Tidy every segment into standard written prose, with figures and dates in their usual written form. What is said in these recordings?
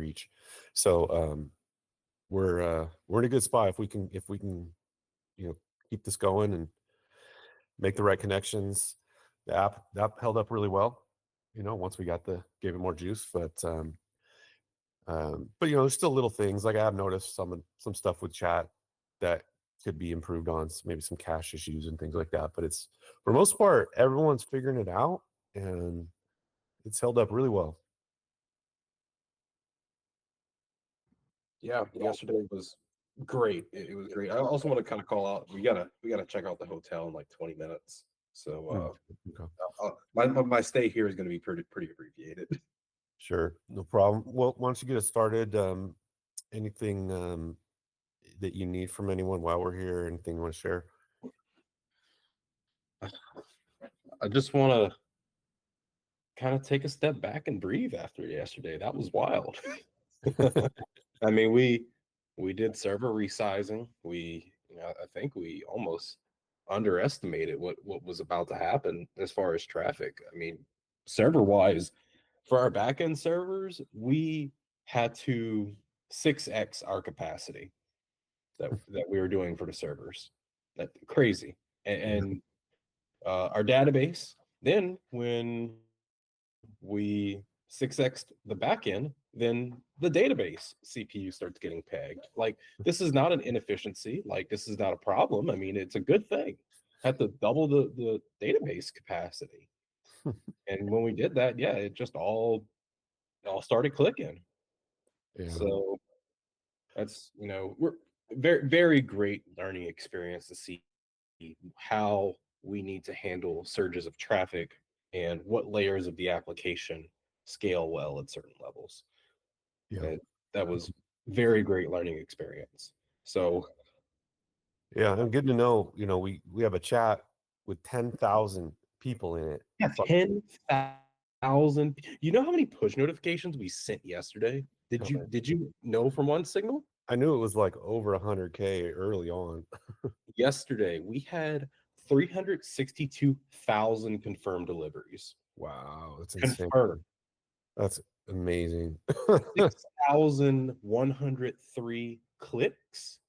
reach. So we're in a good spot if we can you know keep this going and make the right connections. The app held up really well. Once we gave it more juice, but there's still little things like I've noticed some stuff with chat that could be improved on, maybe some cache issues and things like that. But it's for the most part, everyone's figuring it out, and it's held up really well. Yeah, yesterday was great. It was great. I also want to kind of call out. We gotta check out the hotel in like 20 minutes. Mm, So okay. my stay here is going to be pretty abbreviated. Sure, no problem. Well, why don't you get us started? Anything that you need from anyone while we're here? Anything you want to share? I just want to kind of take a step back and breathe after yesterday. That was wild. I mean, we did server resizing. I think we almost underestimated what was about to happen as far as traffic. I mean, server wise, for our backend servers, we had to 6x our capacity that we were doing for the servers. That crazy. Yeah. And our database, then when we 6x'd the backend, then the database CPU starts getting pegged. Like, this is not an inefficiency. Like, this is not a problem. I mean, it's a good thing. Had to double the database capacity. And when we did that, yeah, it just all started clicking. Yeah. So that's, we're very great learning experience to see how we need to handle surges of traffic and what layers of the application scale well at certain levels. Yeah. And that was very great learning experience. So Yeah, and good to know. We have a chat with 10,000 people in it. yeah, 10,000. You know how many push notifications we sent yesterday? Did you know from one signal? I knew it was like over 100K early on. Yesterday we had 362,000 confirmed deliveries. Wow, that's insane. Confirmed. That's amazing. 6,103 clicks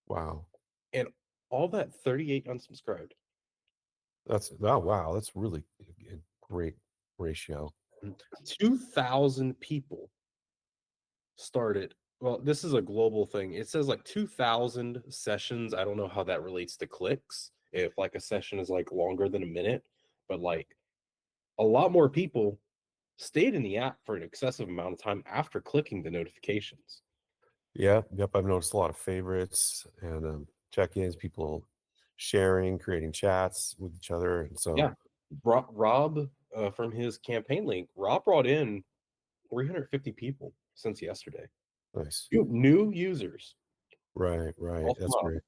Wow. and all that 38 unsubscribed. Wow, that's really a great ratio. 2,000 people started. Well, this is a global thing. It says like 2,000 sessions. I don't know how that relates to clicks. If like a session is like longer than a minute, but like a lot more people stayed in the app for an excessive amount of time after clicking the notifications. Yep. I've noticed a lot of favorites and check-ins, people sharing, creating chats with each other, and Yeah. so Rob, from his campaign link, Rob brought in 350 people since yesterday. nice. New users. Right. All from That's Rob. great.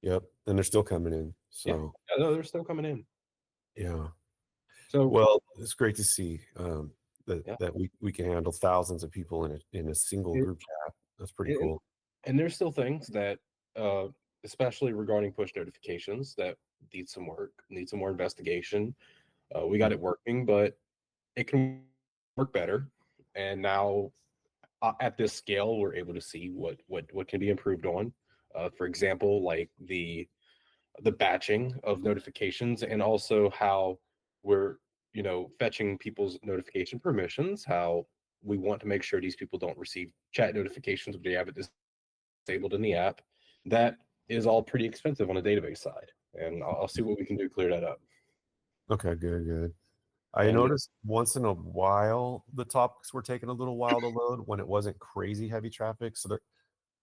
Yep, and they're still coming in. Yeah. So Yeah, no, they're still coming in. yeah. So Well, it's great to see that yeah. we can handle thousands of people in a single It, group chat. That's pretty and, cool. and there's still things that, uh, especially regarding push notifications, that need some work, need some more investigation. We got Mm. it working, but it can work better. And now, at this scale, we're able to see what can be improved on. For example, like the batching of notifications, and also how we're fetching people's notification permissions. How we want to make sure these people don't receive chat notifications if they have it disabled in the app. That is all pretty expensive on the database side, and I'll see what we can do to clear that up. Okay, good. I And noticed once in a while the topics were taking a little while to load when it wasn't crazy heavy traffic. So there,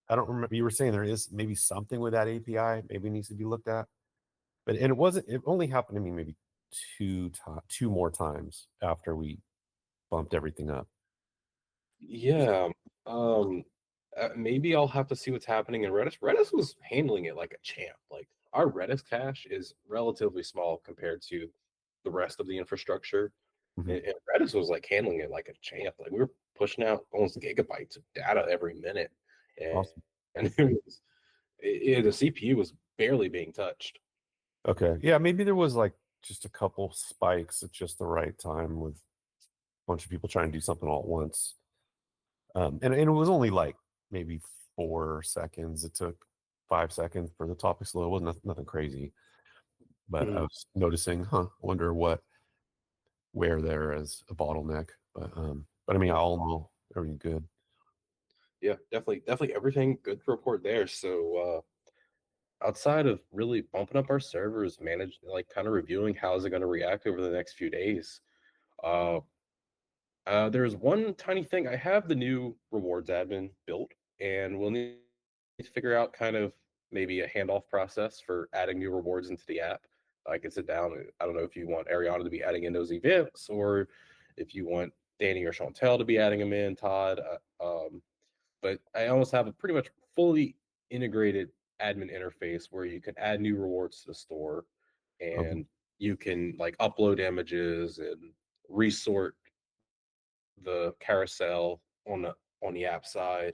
I don't remember. You were saying there is maybe something with that API maybe needs to be looked at, but and it wasn't. It only happened to me maybe two more times after we bumped everything up. yeah, um, maybe I'll have to see what's happening in Redis. Redis was handling it like a champ. Like, our Redis cache is relatively small compared to the rest of the infrastructure. Mhm. And Redis was like handling it like a champ. Like, we were pushing out almost gigabytes of data every minute, and, Awesome. and the CPU was barely being touched. Okay. Yeah, maybe there was like just a couple spikes at just the right time with a bunch of people trying to do something all at once. And it was only like maybe 4 seconds. It took 5 seconds for the topic slow. It wasn't nothing crazy, but I Mhm. was noticing, wonder where there is a bottleneck. But I mean, Yeah. all in all, everything good. Yeah, definitely everything good to report there. So outside of really bumping up our servers, manage like kind of reviewing how is it going to react over the next few days. Uh, there's one tiny thing. I have the new rewards admin built, and we'll need to figure out kind of maybe a handoff process for adding new rewards into the app. I can sit down. I don't know if you want Ariana to be adding in those events, or if you want Danny or Chantel to be adding them in, Todd. But I almost have a pretty much fully integrated admin interface where you can add new rewards to the store, Um, and you can like upload images and resort the carousel on the app side.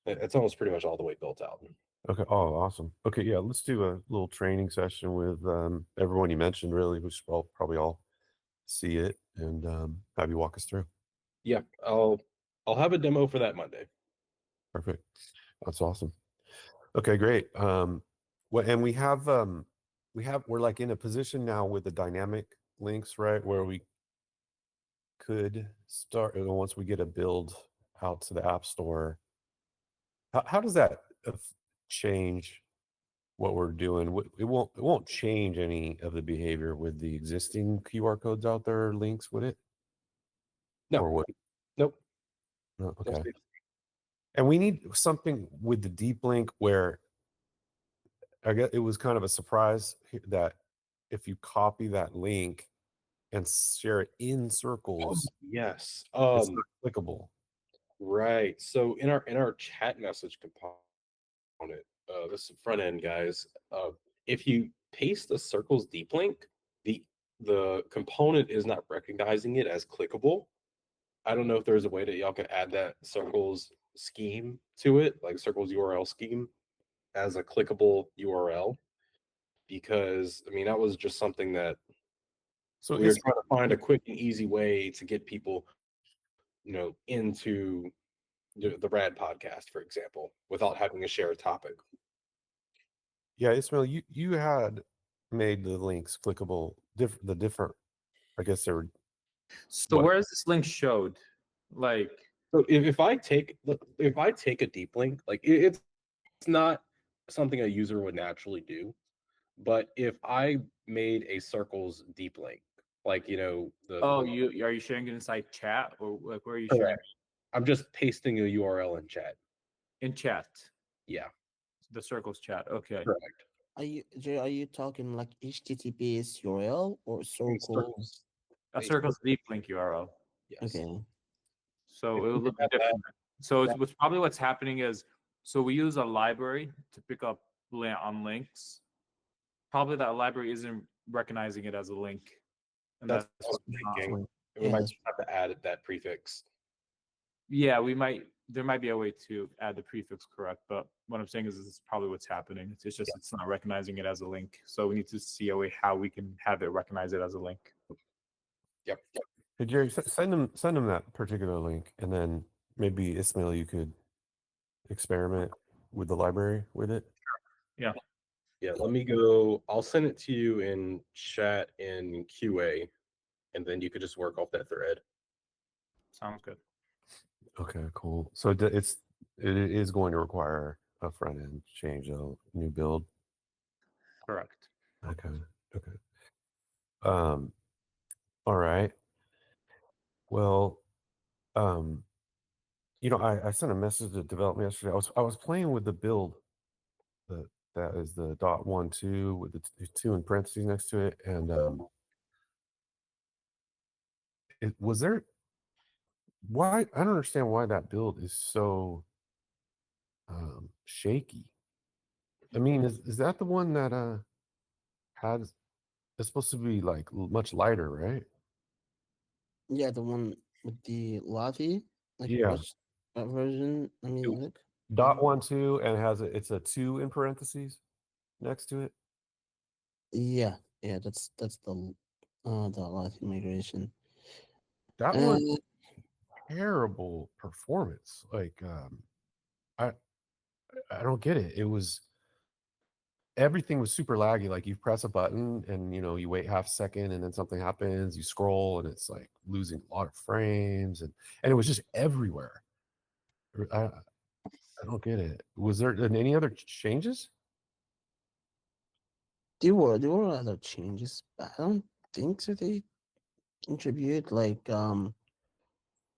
It's almost pretty much all the way built out. okay. Oh, awesome. Okay, yeah. Let's do a little training session with everyone you mentioned. Really, we should probably all see it and have you walk us through. Yeah, I'll have a demo for that Monday. Perfect. That's awesome. Okay, great. And we're like in a position now with the dynamic links, right, where we could start once we get a build out to the app store. How does that change what we're doing? It won't change any of the behavior with the existing QR codes out there, links, would it? No, Or what? nope. No, Don't okay. see it. And we need something with the deep link where I guess it was kind of a surprise that if you copy that link and share it in Oh, circles, yes. it's not clickable. Right. So in our chat message component, this is front end guys. If you paste a circles deep link, the the component is not recognizing it as clickable. I don't know if there's a way that y'all can add that circles scheme to it, like circles URL scheme as a clickable URL, because I mean that was just something that So we were it's trying to find a quick and easy way to get people, into the Rad podcast, for example, without having to share a topic. yeah, Ismail, you had made the links clickable, the different. I guess they were So what? where is this link showed? Like, So if I take a deep link, like it's not something a user would naturally do, but if I made a circles deep link, like oh, the you are you sharing it inside chat or like where are you sharing correct, I'm just pasting a URL in chat. in chat? Yeah, The circles chat. Okay. correct. Are you Jay, are you talking like HTTPS URL or circle? Circles, A circles deep link URL. yes. Okay. So If it we will could look have different. So it's that, what's probably what's happening is so we use a library to pick up on links. Probably that library isn't recognizing it as a link, and that's that's what what's I'm not. thinking. And we Yeah, might that's just have to add that prefix. Yeah, we might. There might be a way to add the prefix correct, but what I'm saying is this is probably what's happening. It's just it's not recognizing it as a link. So we need to see a way how we can have it recognize it as a link. Yep. Hey Jerry, send them that particular link, and then maybe Ismail, you could experiment with the library with it. Yeah, Yeah, let me go. I'll send it to you in chat in QA, and then you could just work off that thread. sounds good. Okay, cool. So it is going to require a front end change, a new build. Correct. Okay. Okay. Um. All right. Well. Um. I sent a message to development yesterday. I was playing with the build the that is the .12 with the two in parentheses next to it, and was there why I don't understand why that build is so shaky. I mean, is that the one that has it's supposed to be like much lighter, right? yeah, the one with the Lottie. Like Yeah. which version? Let me Two. look. Dot 12 and it's a two in parentheses next to it. Yeah, yeah, that's the Lottie migration. That one, Uh terrible performance. Like, I I don't get it. It was everything was super laggy. Like you press a button and you wait half a second and then something happens. You scroll and it's like losing a lot of frames and it was just everywhere. I don't get it. Was there any other changes? There were other changes, but I don't think so. They contribute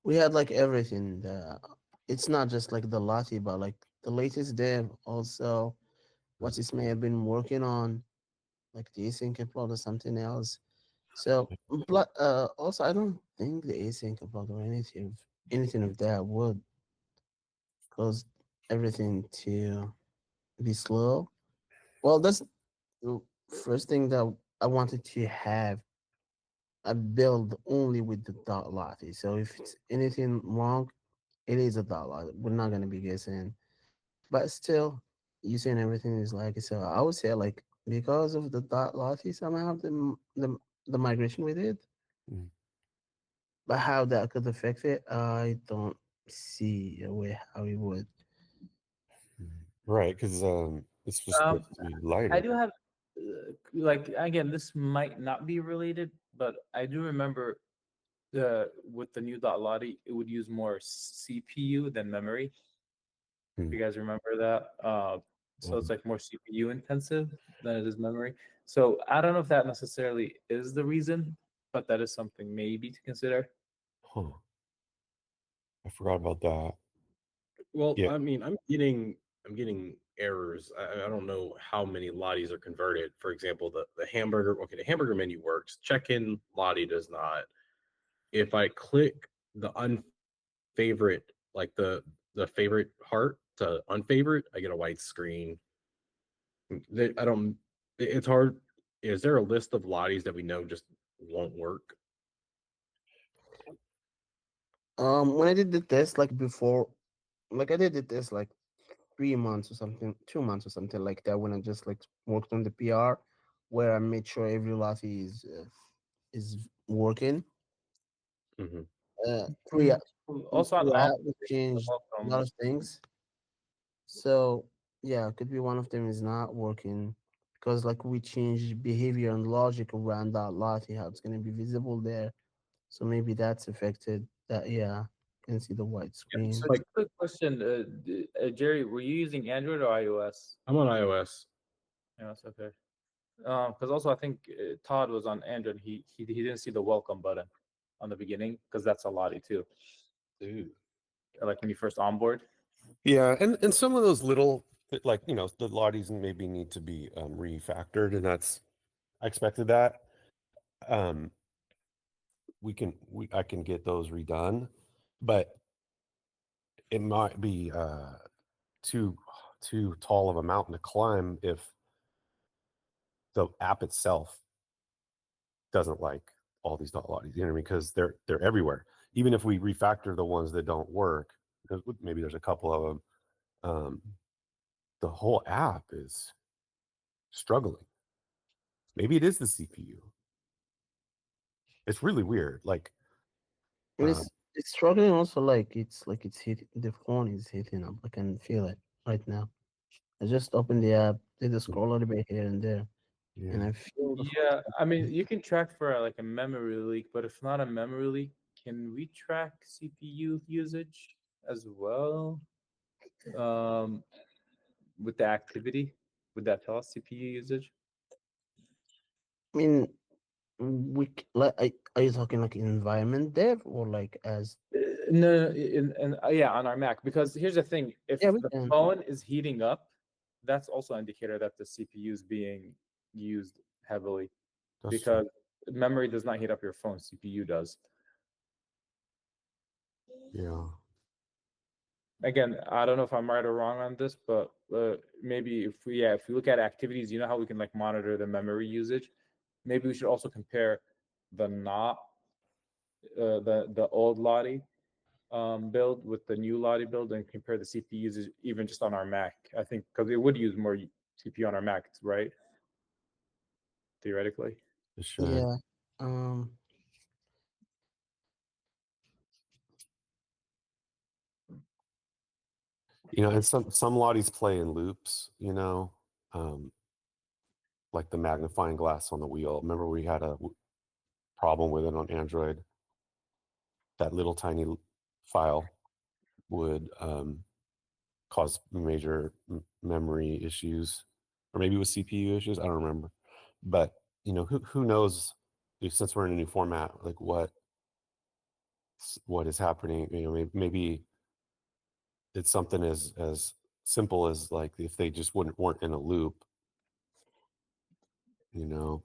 we had like everything. It's not just like the Lottie, but like the latest dev also what this may have been working on, like the async upload or something else. So, but also I don't think the async upload or anything of that would cause everything to be slow. Well, that's the first thing that I wanted to have a build only with the dot lottie. So if it's anything wrong, it is a dot lottie. We're not gonna be guessing. But still, you saying everything is like so. I would say like because of the dot lottie somehow the migration we did, Mm, but how that could affect it, I don't see a way how it would. mm. Right, because it's just Um, supposed to be I lighter. do have, like, again, this might not be related, but I do remember with the new dot Lottie, it would use more CPU than memory. Hmm. You guys remember that? So it's Um, like more CPU intensive than it is memory. So I don't know if that necessarily is the reason, but that is something maybe to consider. huh. I forgot about that. Well, Yeah. I mean, I'm getting errors. I don't know how many lotties are converted. For example, the hamburger. Okay, the hamburger menu works. Check-in lottie does not. If I click the unfavorite, like the favorite heart to unfavorite, I get a white screen. I don't. It's hard. Is there a list of lotties that we know just won't work? When I did the test like before, like I did the test like 3 months or something, 2 months or something like that. When I just like worked on the PR, where I made sure every lottie is working. Hmm. Three Also on through all that we changed a lot welcome. of things. So yeah, it could be one of them is not working because like we changed behavior and logic around that lottie, how it's gonna be visible there. So maybe that's affected. That yeah, can see the white So screen. Like just a quick question, Jerry, were you using Android or iOS? I'm on iOS. Yeah, that's okay. Because also I think Todd was on Android. He didn't see the welcome button on the beginning because that's a Lottie too. Dude. Like when you first onboard. Yeah, and some of those little like the lotties maybe need to be refactored, and that's I expected that. Um, I can get those redone, but it might be too too tall of a mountain to climb if the app itself doesn't like all these dot lotties. You know what I mean? Because they're everywhere. Even if we refactor the ones that don't work, maybe there's a couple of them. The whole app is struggling. Maybe it is the CPU. It's really weird. Like, And um, it's struggling also like it's hit the phone is hitting up. I can feel it right now. I just opened the app, did the scroll a little bit here and there, and yeah, I feel the phone. Yeah, I mean you can track for like a memory leak, but if not a memory leak, can we track CPU usage as well? Um, with the activity, would that tell us CPU usage? I mean, like, are you talking like environment dev or like as? No, yeah, on our Mac. Because here's the thing: if Yeah, we the can. phone is heating up, that's also an indicator that the CPU is being used heavily. that's true. Because memory does not heat up your phone; CPU does. Yeah, Again, I don't know if I'm right or wrong on this, but maybe if we look at activities, you know how we can like monitor the memory usage. Maybe we should also compare the not the old Lottie build with the new Lottie build and compare the CPU usage even just on our Mac. I think because it would use more CPU on our Mac, right? Theoretically. it should. Yeah. Um. And some lotties play in loops. Um, like the magnifying glass on the wheel. Remember we had a problem with it on Android. That little tiny file would cause major memory issues, or maybe it was CPU issues. I don't remember, but who knows? Since we're in a new format, like what is happening? Maybe it's something as simple as like if they just weren't in a loop, you know.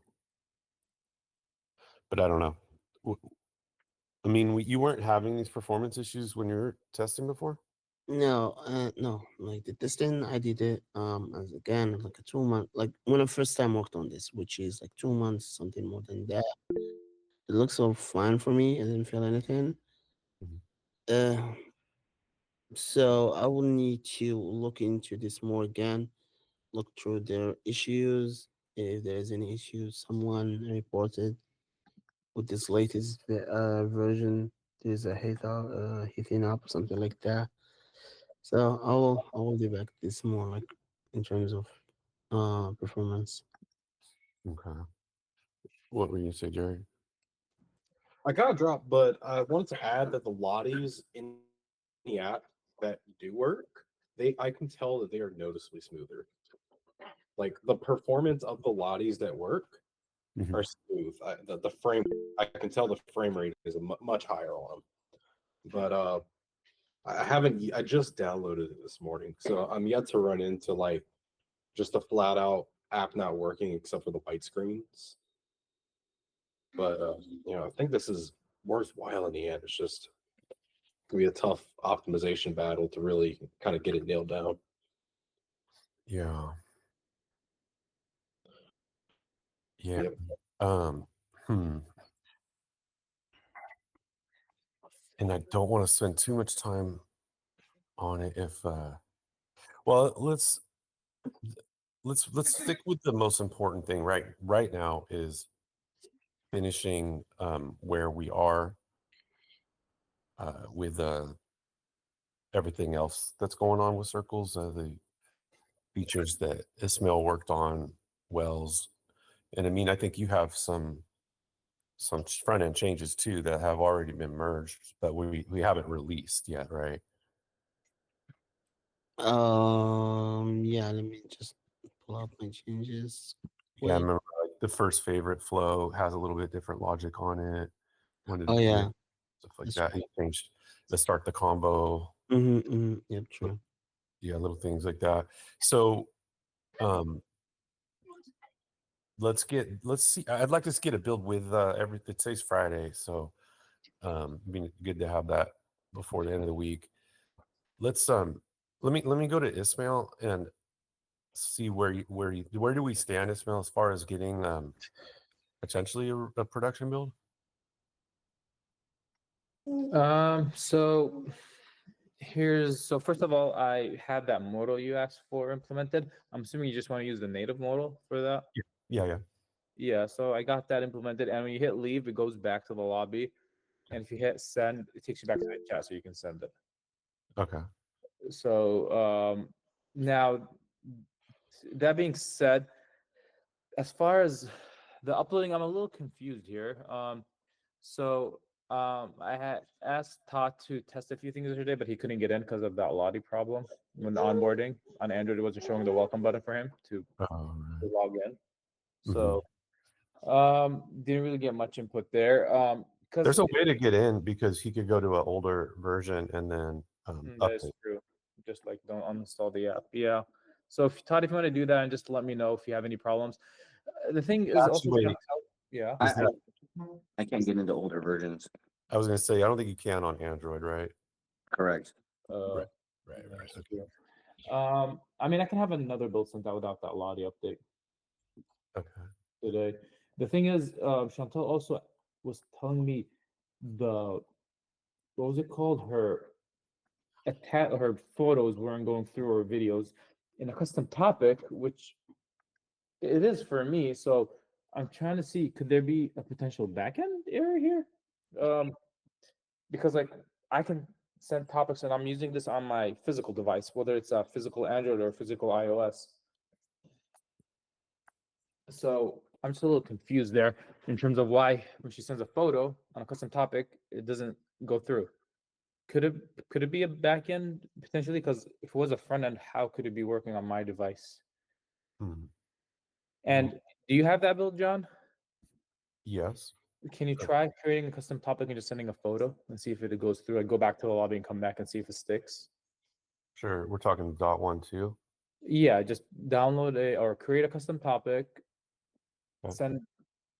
But I don't know. I mean, you weren't having these performance issues when you were testing before? No, no. Like the testing, I did it as again like a 2 month, like when I first time worked on this, which is like 2 months, something more than that. It looks all fine for me. I didn't feel anything. Mhm. Uh, so I will need to look into this more again. Look through their issues. If there's any issues, someone reported with this latest version. There's a heating up, something like that. So I will do back this more like in terms of performance. Okay. What were you gonna say, Jerry? I got to drop, but I wanted to add that the lotties in the app that do work, I can tell that they are noticeably smoother. Like the performance of the lotties that work Mhm. are smooth. The frame, I can tell the frame rate is much higher on them. But I haven't. I just downloaded it this morning, so I'm yet to run into like just a flat out app not working except for the white screens. But I think this is worthwhile in the end. It's just gonna be a tough optimization battle to really kind of get it nailed down. Yeah. Yeah. Yep. Um, hmm. And I don't want to spend too much time on it if well, let's stick with the most important thing right now is finishing where we are with everything else that's going on with Circles, the features that Ismail worked on, Wells, and I mean I think you have some front end changes too that have already been merged, but we haven't released yet, right? Yeah, let me just pull up my changes Yeah, I quick. remember like the first favorite flow has a little bit different logic on it. When did Oh it quit? yeah, Stuff like that's that. He changed the start the combo. yep, true. Yeah, little things like that. So um let's see. I'd like to get a build with today's Friday, so it'd be good to have that before the end of the week. Let's let me go to Ismail and see where do we stand, Ismail, as far as getting potentially a production build? So so first of all, I had that modal you asked for implemented. I'm assuming you just want to use the native modal for that. Yeah, yeah. Yeah, so I got that implemented, and when you hit leave, it goes back to the lobby, and if you hit send, it takes you back to the chat, so you can send it. Okay. So now, that being said, as far as the uploading, I'm a little confused here. I had asked Todd to test a few things today, but he couldn't get in because of that Lottie problem when onboarding on Android. It wasn't showing the welcome button for him to log in. Mhm. So didn't really get much input there. Because There's a way to get in because he could go to an older version and then that is update. true. Just like don't uninstall the app. Yeah. So Todd, if you want to do that, and just let me know if you have any problems. The thing is That's the also, way. yeah. Is that, I can't get into older versions. I was going to say, I don't think you can on Android, right? Correct. Uh, Right, right. that's Okay. true. I mean, I can have another build sent out without that Lottie update Okay. today. The thing is, Chantal also was telling me the what was it called? Her photos weren't going through her videos in a custom topic, which it is for me. So I'm trying to see could there be a potential backend error here? Because like I can send topics, and I'm using this on my physical device, whether it's a physical Android or physical iOS. So I'm just a little confused there in terms of why when she sends a photo on a custom topic, it doesn't go through. Could it be a backend potentially? Because if it was a front end, how could it be working on my device? Hmm. And do you have that build, John? Yes. Can you try creating a custom topic and just sending a photo and see if it goes through? Like go back to the lobby and come back and see if it sticks. Sure. We're talking .1.2. Yeah, just download or create a custom topic, Okay. send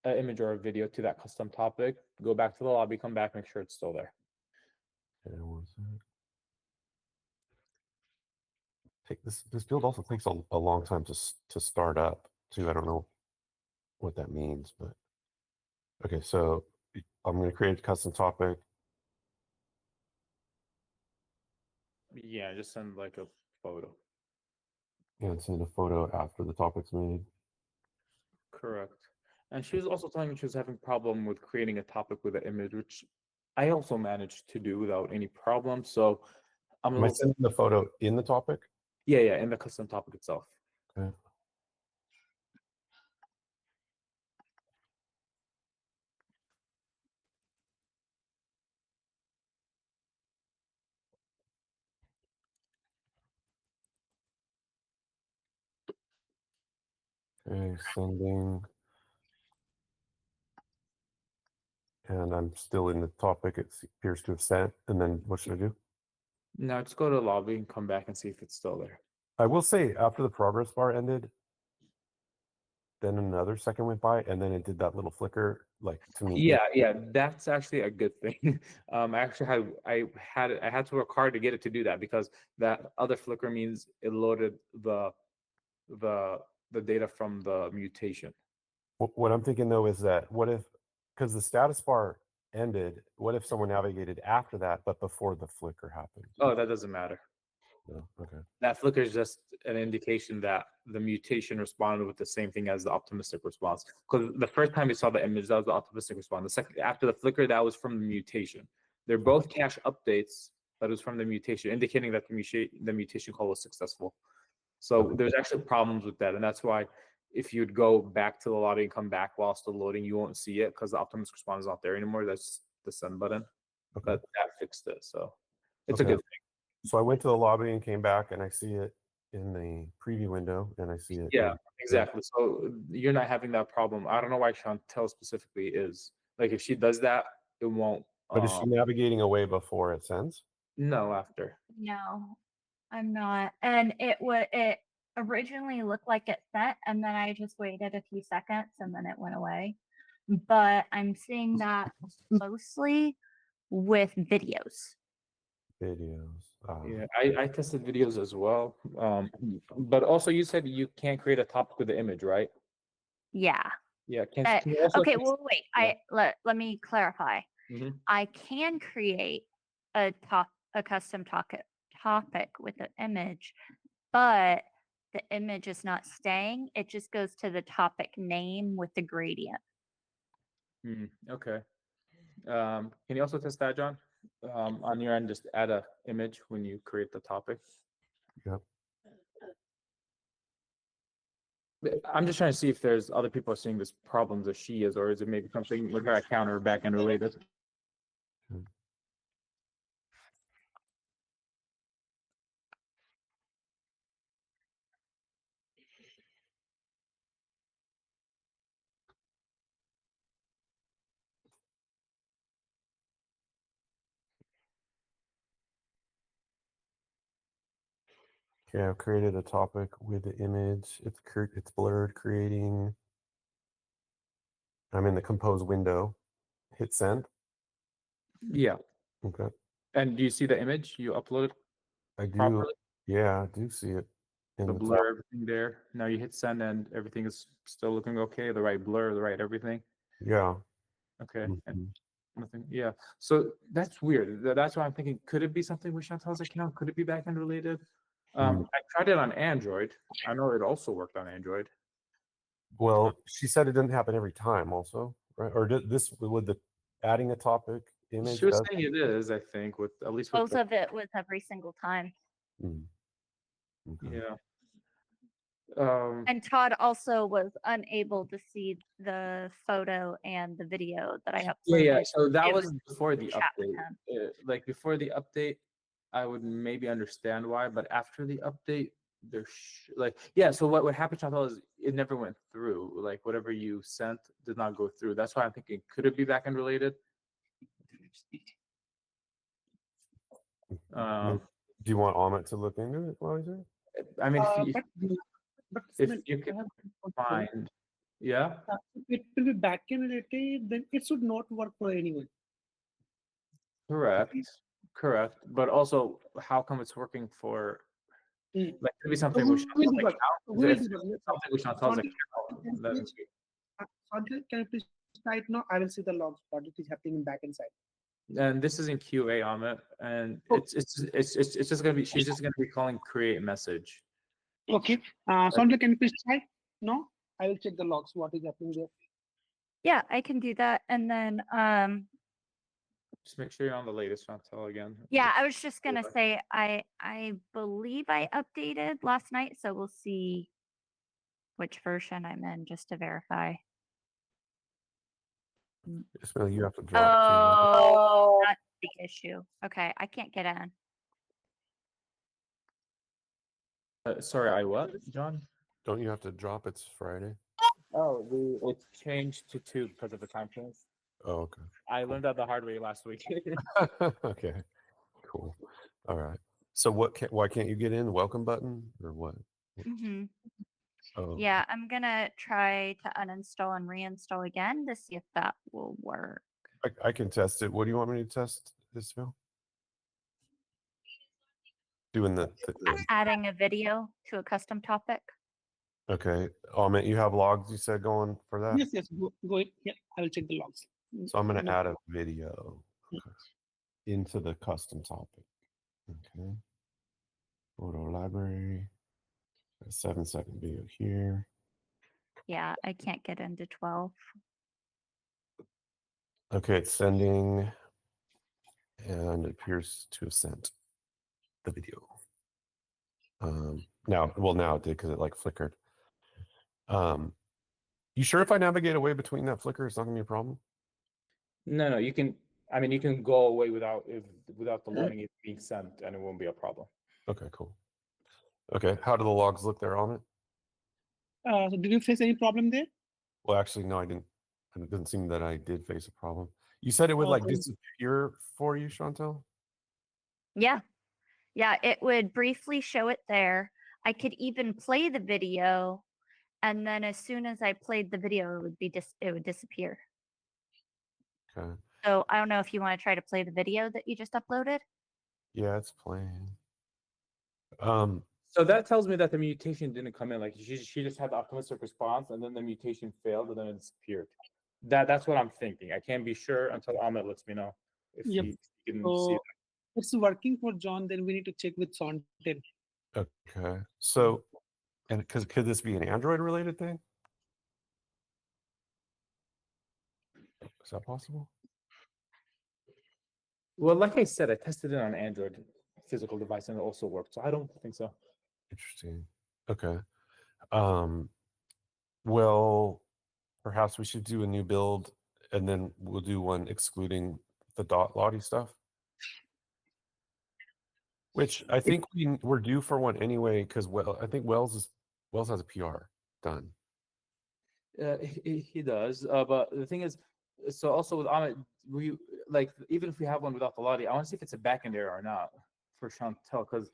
an image or a video to that custom topic, go back to the lobby, come back, make sure it's still there. Okay, one sec. This build also takes a long time to start up too. I don't know what that means, but okay. So I'm going to create a custom topic. Yeah, just send like a photo. And send a photo after the topic's made. Correct. And she was also telling me she was having problem with creating a topic with an image, which I also managed to do without any problem. So I'm a Am I little sending the photo in the topic? yeah, in the custom topic itself. Okay. Okay, sending. And I'm still in the topic. It appears to have sent. And then what should I do? Now just go to the lobby and come back and see if it's still there. I will say after the progress bar ended, then another second went by, and then it did that little flicker, like to me. Yeah, that's actually a good thing. I actually I had to work hard to get it to do that because that other flicker means it loaded the the data from the mutation. What I'm thinking though is that what if, because the status bar ended, what if someone navigated after that, but before the flicker happened? Oh, that doesn't matter. No? Okay. That flicker is just an indication that the mutation responded with the same thing as the optimistic response. Because the first time you saw the image, that was the optimistic response. The second after the flicker, that was from the mutation. They're both cache updates, but it was from the mutation, indicating that the mutation call was successful. So Okay. there's actually problems with that, and that's why if you'd go back to the lobby and come back while still loading, you won't see it because the optimistic response is not there anymore. That's the send button. Okay. But that fixed it, so it's a Okay. good thing. So I went to the lobby and came back, and I see it in the preview window, and I see it. Yeah, exactly. So you're not having that problem. I don't know why Chantel specifically is. Like if she does that, it won't. But is she navigating away before it sends? No, after. No, I'm not. And it originally looked like it sent, and then I just waited a few seconds and then it went away. But I'm seeing that mostly with videos. Videos. Yeah, I tested videos as well. But also you said you can't create a topic with the image, right? Yeah. Yeah. Can you also Okay, fix- well wait. Yeah. Let me clarify. Mhm. I can create a custom topic with an image, but the image is not staying. It just goes to the topic name with the gradient. Okay. Can you also test that, John? On your end, just add a image when you create the topic. Yep. I'm just trying to see if there's other people are seeing this problems as she is, or is it maybe something with her account or backend related? Okay, I've created a topic with the image. It's blurred, creating. I'm in the compose window. Hit send. Yeah. Okay. And do you see the image you uploaded? I do. Properly? Yeah, I do see it in The the blur, top. everything there. Now you hit send and everything is still looking okay. The right blur, the right everything. Yeah. Okay. And Mhm. nothing. Yeah. So that's weird. That's why I'm thinking, could it be something with Chantal's account? Could it be backend related? I tried it on Android. I know it also worked on Android. Well, she said it didn't happen every time also, right? Or did this with the adding a topic image She was does. saying it is, I think, with at least with Both the, of it was every single time. Mm, okay. yeah. And Todd also was unable to see the photo and the video that I uploaded. Yeah. So that It was before the chat with update. him. Like before the update, I would maybe understand why, but after the update, like yeah. So what happened, Chantal, is it never went through. Like whatever you sent did not go through. That's why I'm thinking could it be backend related? Do you want Amit to look into it while he's there? I mean, But if Smith, you I can have one question. find, yeah, If it will be backend related, then it should not work for anyone. correct. But also, how come it's working for? Mm. Like, could be So something who with will Chantal's do that? account. Who If will it's do that? something with Chantal's Sondra, account, then Sondra, can you please right now? I will see the logs. What is happening in backend side? and this is in QA on it, and Oh. it's just gonna be she's just gonna be calling create message. Okay. Sondra, can you please try? No, I will check the logs. What is happening there? Yeah, I can do that. And then Just make sure you're on the latest Chantal again. yeah, I was just gonna say I believe I updated last night, so we'll see which version I'm in just to verify. Ismail, you have to drop. too. Oh, that's the issue. Okay, I can't get in. Sorry, I what, John? Don't you have to drop? It's Friday. Oh, it changed to 2 because of the time change. Oh, okay. I learned that the hard way last week. Okay. Cool. All right. So why can't you get in? Welcome button or what? Hmm. Oh, Yeah, I'm gonna try to uninstall and reinstall again to see if that will work. I can test it. What do you want me to test, Ismail? Doing Adding a video to a custom topic. okay. Amit, you have logs you said going for that? Yes, yes. Go ahead. Yeah, I will check the logs. So I'm going to No. add a video into the custom topic. Okay. Photo library. A 7-second video here. Yeah, I can't get into 12. Okay, it's sending and it appears to have sent the video. Now it did because it like flickered. You sure if I navigate away between that flicker, it's not gonna be a problem? No, you can. I mean, you can go away without the looming being sent, and it won't be a problem. Okay, cool. Okay, how do the logs look there on it? So did you face any problem there? Well, actually, no, I didn't. It doesn't seem that I did face a problem. You said it would like Okay. disappear for you, Chantel? Yeah. Yeah, it would briefly show it there. I could even play the video, and then as soon as I played the video, it would disappear. Okay. So I don't know if you want to try to play the video that you just uploaded. Yeah, it's playing. So that tells me that the mutation didn't come in. Like she just had the optimistic response, and then the mutation failed, and then it disappeared. That's what I'm thinking. I can't be sure until Ahmed lets me know if Yep. he can see So that. it's working for John. Then we need to check with Sondra. Okay. So, and because could this be an Android related thing? Is that possible? Well, like I said, I tested it on Android physical device, and it also worked. So I don't think so. Interesting. Okay. Well, perhaps we should do a new build and then we'll do one excluding the Lottie stuff. Which I think we're due for one anyway, because I think Wells has a PR done. He does. But the thing is, so also with Ahmed, even if we have one without the Lottie, I want to see if it's a backend error or not for Chantel, because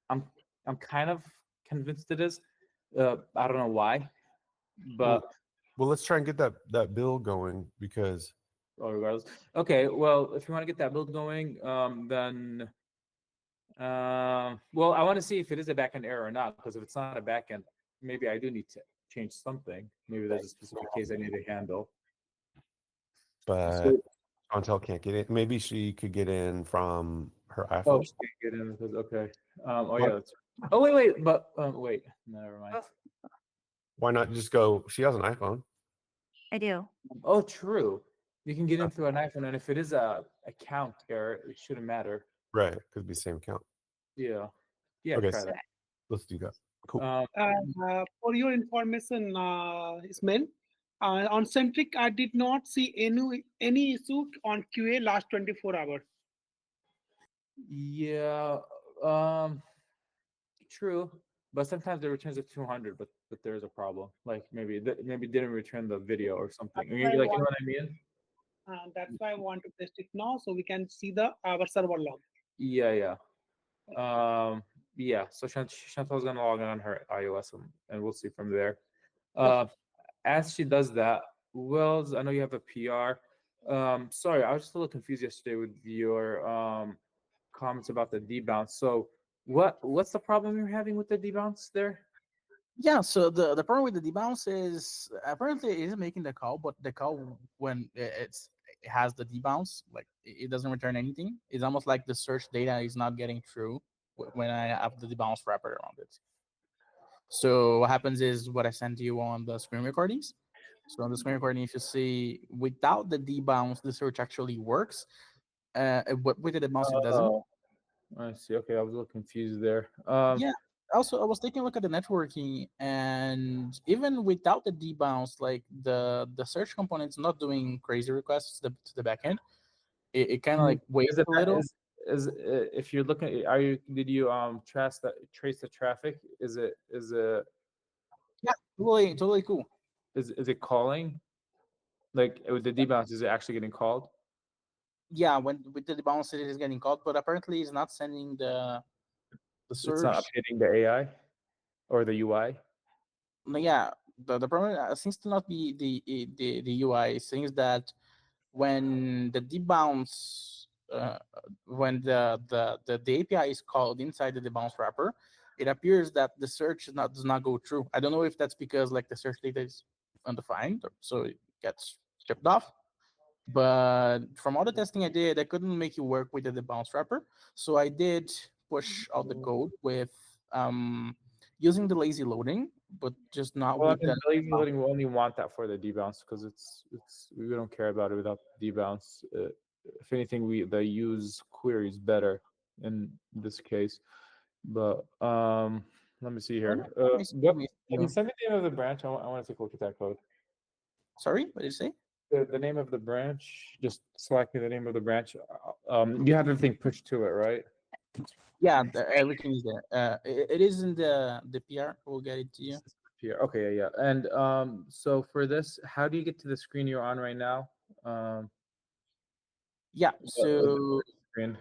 I'm kind of convinced it is. I don't know why, but Well, let's try and get that build going because. regardless. Okay, well, if you want to get that build going, then well, I want to see if it is a backend error or not, because if it's not a backend, maybe I do need to change something. Maybe there's a specific case I need to handle. But So, Chantel can't get in. Maybe she could get in from her iPhone. oh, she can't get in because okay. Oh yeah. Oh wait, but wait, never mind. Why not just go? She has an iPhone. I do. Oh, true. You can get into an iPhone, and if it is a account error, it shouldn't matter. Right. Could be same account. Yeah. Yeah, Okay, try that. let's do that. Cool. For your information, Ismail, on Centric, I did not see any issue on QA last 24 hours. Yeah. True. But sometimes it returns a 200, but there's a problem. Like maybe maybe didn't return the video or something. Or maybe, like, you know what I mean? That's why I want to test it now, so we can see our server log. Yeah. Yeah. So Chantal's gonna log on her iOS, and we'll see from there. As she does that, Wells, I know you have a PR. Sorry, I was just a little confused yesterday with your comments about the debounce. So what's the problem you're having with the debounce there? Yeah, so the problem with the debounce is apparently it is making the call, but the call when it has the debounce, like it doesn't return anything. It's almost like the search data is not getting through when I have the debounce wrapper around it. So what happens is what I sent you on the screen recordings. So on the screen recording, if you see without the debounce, the search actually works. With the debounce, it doesn't. Oh, I see. Okay, I was a little confused there. Yeah. Also, I was taking a look at the networking, and even without the debounce, like the search component's not doing crazy requests to the backend. It kind of like waits a little. Is if you're looking, did you trace the traffic? Is it Yeah, totally cool. is it calling? Like with the debounce, is it actually getting called? Yeah, when with the debounce, it is getting called, but apparently it's not sending the It's not search. updating the AI or the UI. No, yeah, the problem seems to not be the UI. It seems that when the debounce, when the API is called inside the debounce wrapper, it appears that the search does not go through. I don't know if that's because like the search data is undefined, so it gets shipped off. But from all the testing I did, I couldn't make it work with the debounce wrapper. So I did push out the code with using the lazy loading, but just not Well, I with mean, the the lazy loading, we only want that for the debounce because we don't care about it without the debounce. If anything, the use query is better in this case. But let me see here. Send me the name of the branch. I want to take a look at that code. Sorry, what did you say? The name of the branch. Just select me the name of the branch. You have everything pushed to it, right? Yeah, everything is there. It is in the PR. We'll get it to you. Here. Okay, yeah. And so for this, how do you get to the screen you're on right now? Yeah. The So screen.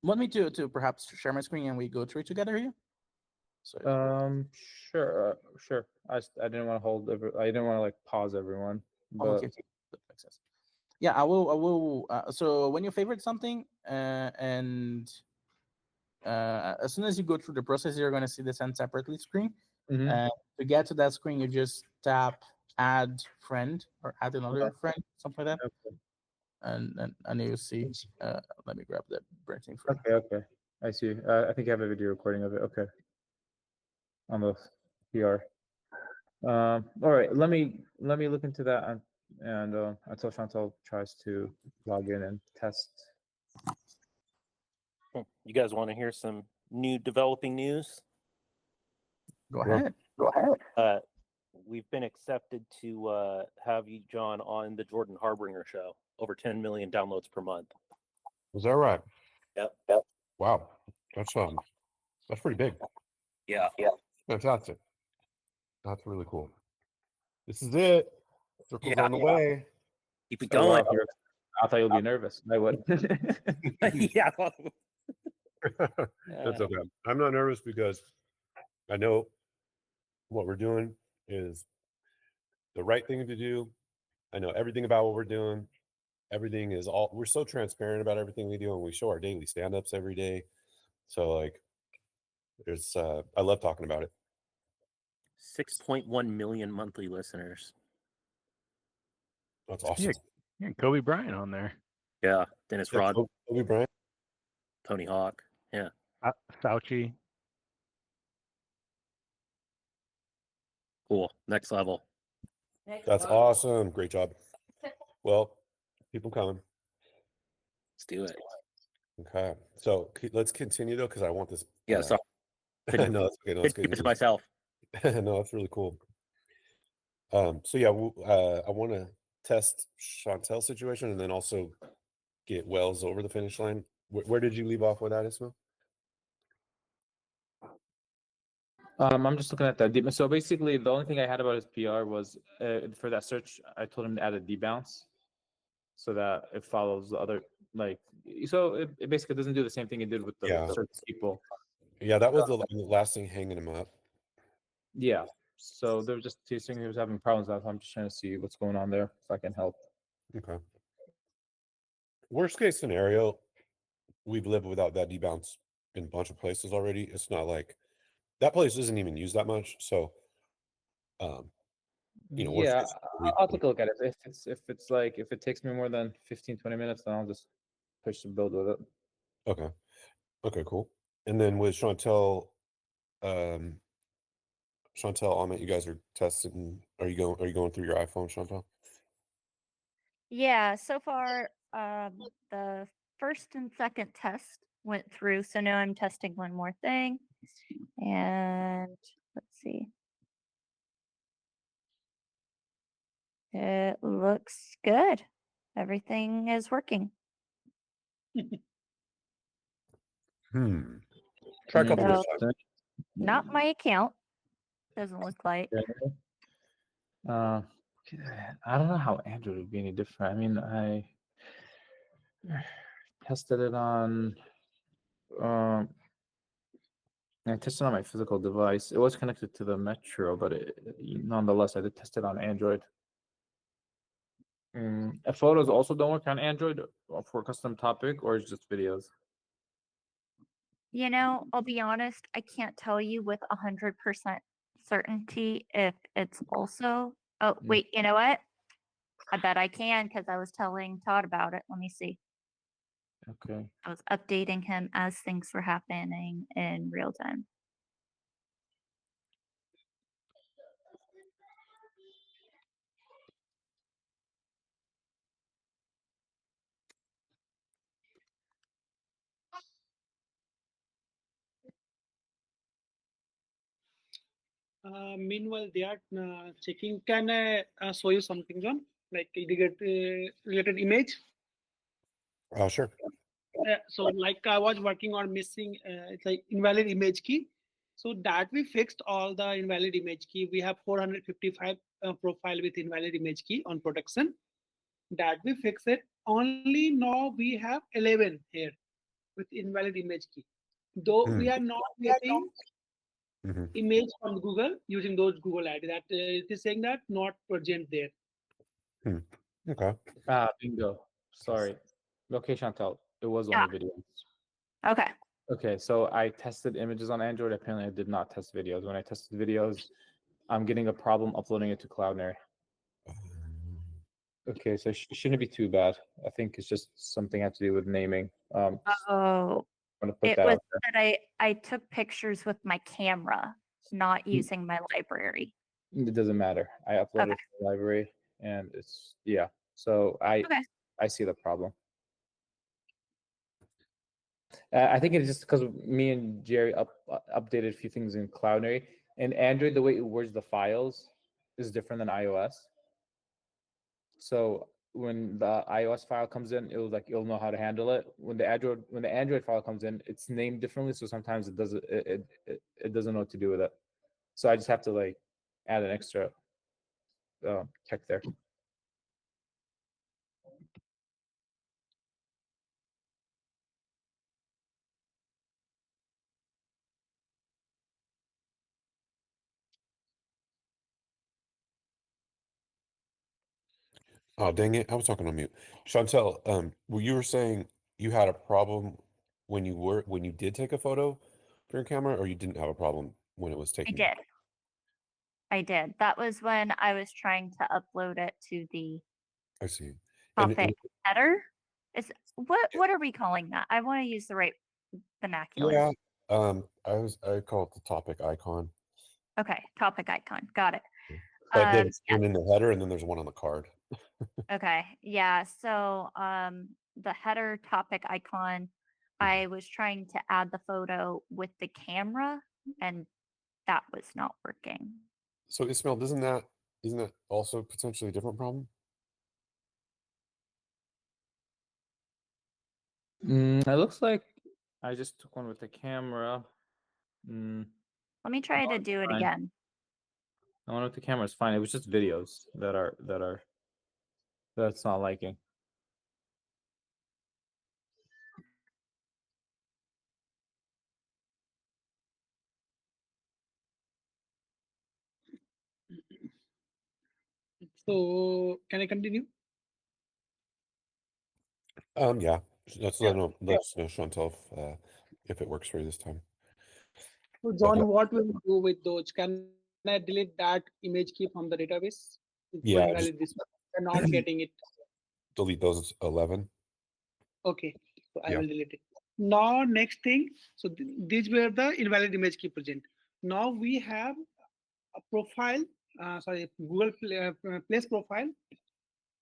want me to perhaps share my screen and we go through it together here? So Sure, sure. I didn't want to I didn't want to like pause everyone, but okay, that makes sense. Yeah, I will. So when you favorite something, and as soon as you go through the process, you're going to see the send separately screen. Mhm. To get to that screen, you just tap add friend or add another friend, something like that, Okay. and you see. Let me grab that branching for you. Okay. I see. I think I have a video recording of it. Okay. On the PR. All right. Let me look into that and until Chantal tries to log in and test. You guys want to hear some new developing news? Go Yeah. ahead. We've been accepted to have you, John, on the Jordan Harbinger show. Over 10 million downloads per month. Is that right? Yep. Wow. That's pretty big. Yeah. Fantastic. That's really cool. This is it. Circles on the way. Keep it Oh, wow, going. I thought you'd be nervous. I would. Yeah. That's okay. I'm not nervous because I know what we're doing is the right thing to do. I know everything about what we're doing. Everything is we're so transparent about everything we do, and we show our daily stand-ups every day. So like there's I love talking about it. 6.1 million monthly listeners. That's awesome. Yeah, Kobe Bryant on there. Yeah. Dennis Rod, Kobe Bryant. Tony Hawk. Yeah. Fauci. Cool. Next level. That's awesome. Great job. Well, keep them coming. Let's do it. Okay. So let's continue though, because I want this. Yeah, sorry. No, that's okay. No, it's Couldn't keep it good to news. myself. No, that's really cool. So yeah, I want to test Chantel's situation and then also get Wells over the finish line. Where did you leave off with that, Ismail? I'm just looking at that. So basically, the only thing I had about his PR was for that search, I told him to add a debounce so that it follows the other, like, so it basically doesn't do the same thing it did with the Yeah. search people. Yeah, that was the last thing hanging him up. Yeah. So they were just teasing he was having problems with that. So I'm just trying to see what's going on there if I can help. Okay. Worst case scenario, we've lived without that debounce in a bunch of places already. It's not like that place isn't even used that much. So, worst Yeah, case scenario, I'll take a look at it. If it takes me more than 15-20 minutes, then I'll just push the build with it. okay. Okay, cool. And then with Chantel, Ahmet, you guys are testing. Are you going through your iPhone, Chantel? Yeah, so far, the first and second test went through. So now I'm testing one more thing. And let's see. It looks good. Everything is working. Try a couple more So, times. not my account. Doesn't look like. I don't know how Android would be any different. I mean, I tested it on I tested on my physical device. It was connected to the Metro, but nonetheless, I did test it on Android. Photos also don't work on Android for custom topic, or it's just videos. You know, I'll be honest, I can't tell you with 100% certainty if it's also. Oh, wait, you know what? I bet I can because I was telling Todd about it. Let me see. Okay. I was updating him as things were happening in real time. Meanwhile, they are checking. Can I show you something, John? Like you get related image. Sure. So like I was working on missing it's like invalid image key. So that we fixed all the invalid image key. We have 455 profile with invalid image key on production. That we fix it. Only now we have 11 here with invalid image key. Though we are not getting image from Google using those Google ID. That it is saying that not present there. Okay. Bingo. Sorry. Okay, Chantal. It was Yeah. only videos. Okay. Okay, so I tested images on Android. Apparently, I did not test videos. When I tested videos, I'm getting a problem uploading it to Cloudinary. Okay, so it shouldn't be too bad. I think it's just something I have to do with naming. Oh, I'm gonna put it that was out there. that I took pictures with my camera, not using my library. It doesn't matter. I uploaded it to the library, and it's So I see the problem. I think it's just because me and Jerry updated a few things in Cloudinary. And Android, the way it words the files is different than iOS. So when the iOS file comes in, it'll know how to handle it. When the Android file comes in, it's named differently. So sometimes it doesn't know what to do with it. So I just have to add an extra check there. Oh, dang it. I was talking on mute. Chantel, you were saying you had a problem when you did take a photo for your camera, or you didn't have a problem when it was I taken? did. I did. That was when I was trying to upload it to the I see. topic header. What are we calling that? I want to use the right vernacular. Yeah. I call it the topic icon. Okay, topic icon. Got it. But then it's Yeah. one in the header, and then there's one on the card. Okay. Yeah. So the header topic icon, I was trying to add the photo with the camera and that was not working. So Ismail, isn't that also potentially a different problem? It looks like I just took one with the camera. Mm, Let me try to do it fine. again. The one with the camera is fine. It was just videos that's not liking. So can I continue? Yeah. Let's Yeah. let us know, Chantal, if it works for you this time. So But John, what will you do with those? Can I delete that image key from the database? It will yeah, invalid just this one. I'm not getting it. delete those 11. Okay, so I Yeah. will delete it. Now, next thing. So these were the invalid image key present. Now we have a profile, Google Place profile,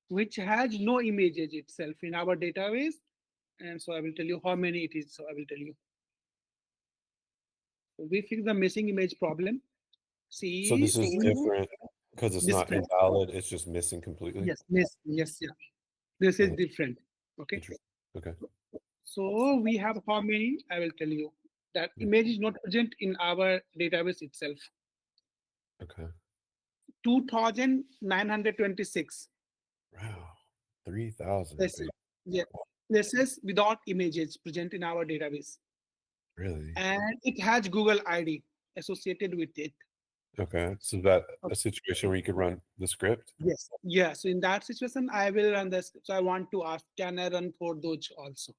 which has no images itself in our database. And so I will tell you how many it is. So I will tell you. So we fix the missing image problem. So this is C2 different because it's not display. invalid. It's just missing completely. Yes, yeah. This is Oh, different. Okay. interesting. Okay. So we have how many? I will tell you. That Yeah. image is not present in our database itself. Okay. 2,926. Wow. 3,000. This, yeah, places without images present in our database. Really? And it has Google ID associated with it. Okay. So is that a situation where you could run the script? Yes. Yeah. So in that situation, I will run this. So I want to ask, can I run for those also?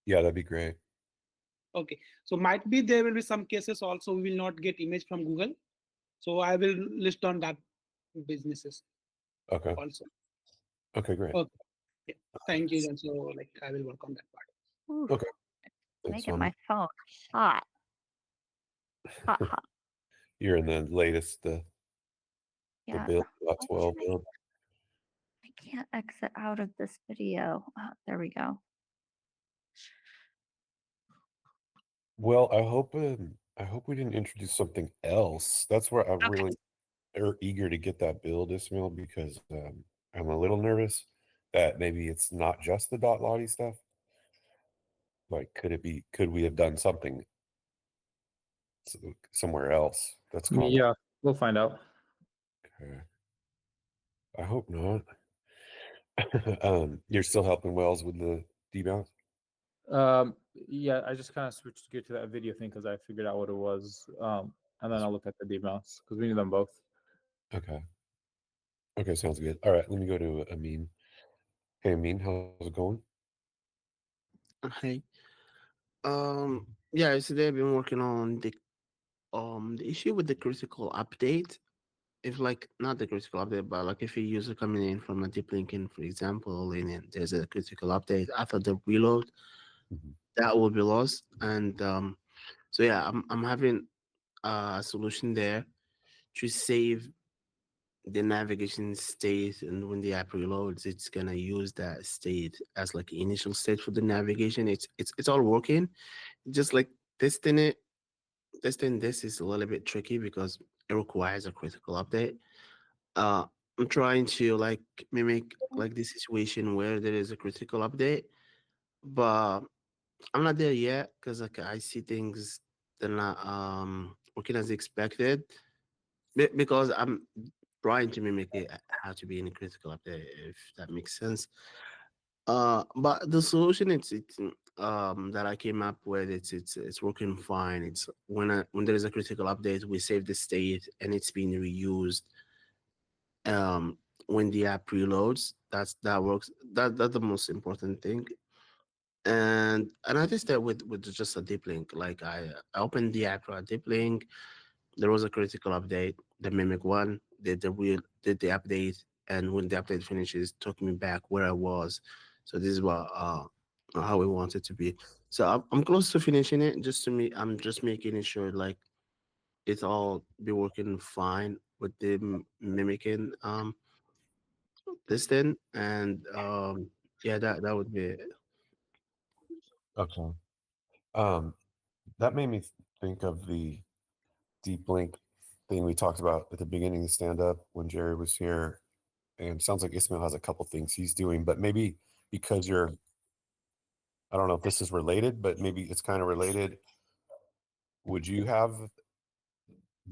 Yeah, that'd be great. Okay. So might be there will be some cases also we will not get image from Google. So I will list on that businesses Okay. also. Okay, great. Okay. Yeah. Thank you. And so like I will work on that part. Ooh, Okay. Thanks, making Sonia. my phone hot. Hot. You're in the latest the Yeah. build, why 12 can't build. I can't exit out of this video. There we go. Well, I hope we didn't introduce something else. That's where I'm Okay. really eager to get that build, Ismail, because I'm a little nervous that maybe it's not just the dot lottie stuff. Like, could we have done something somewhere else that's common? Yeah, we'll find out. Okay. I hope not. You're still helping Wells with the debounce? Yeah, I just kind of switched gear to that video thing because I figured out what it was. And then I'll look at the demounts because we need them both. Okay. Okay, sounds good. All right, let me go to Amin. Hey, Amin, how's it going? Hey. Yeah, yesterday I've been working on the issue with the critical update. If like not the critical update, but like if a user coming in from a deep linking, for example, and then there's a critical update after the reload, Mhm. that will be lost. And so yeah, I'm having a solution there to save the navigation state, and when the app reloads, it's gonna use that state as like initial state for the navigation. It's all working. Just like testing it, testing this is a little bit tricky because it requires a critical update. Uh, I'm trying to like mimic like this situation where there is a critical update, but I'm not there yet because like I see things they're not working as expected because I'm trying to mimic it how to be in a critical update, if that makes sense. But the solution it's that I came up with, it's working fine. It's when there is a critical update, we save the state and it's being reused when the app reloads. That works. That's the most important thing. And I tested with just a deep link. Like I opened the app for a deep link. There was a critical update. The mimic one did the update, and when the update finishes, took me back where I was. So this is what how we want it to be. So I'm close to finishing it. Just to me, I'm just making it sure like it's all be working fine with the mimicking listed, and yeah, that would be it. Okay. That made me think of the deep link thing we talked about at the beginning of stand up when Jerry was here. And it sounds like Ismail has a couple things he's doing, but maybe because I don't know if this is related, but maybe it's kind of related. Would you have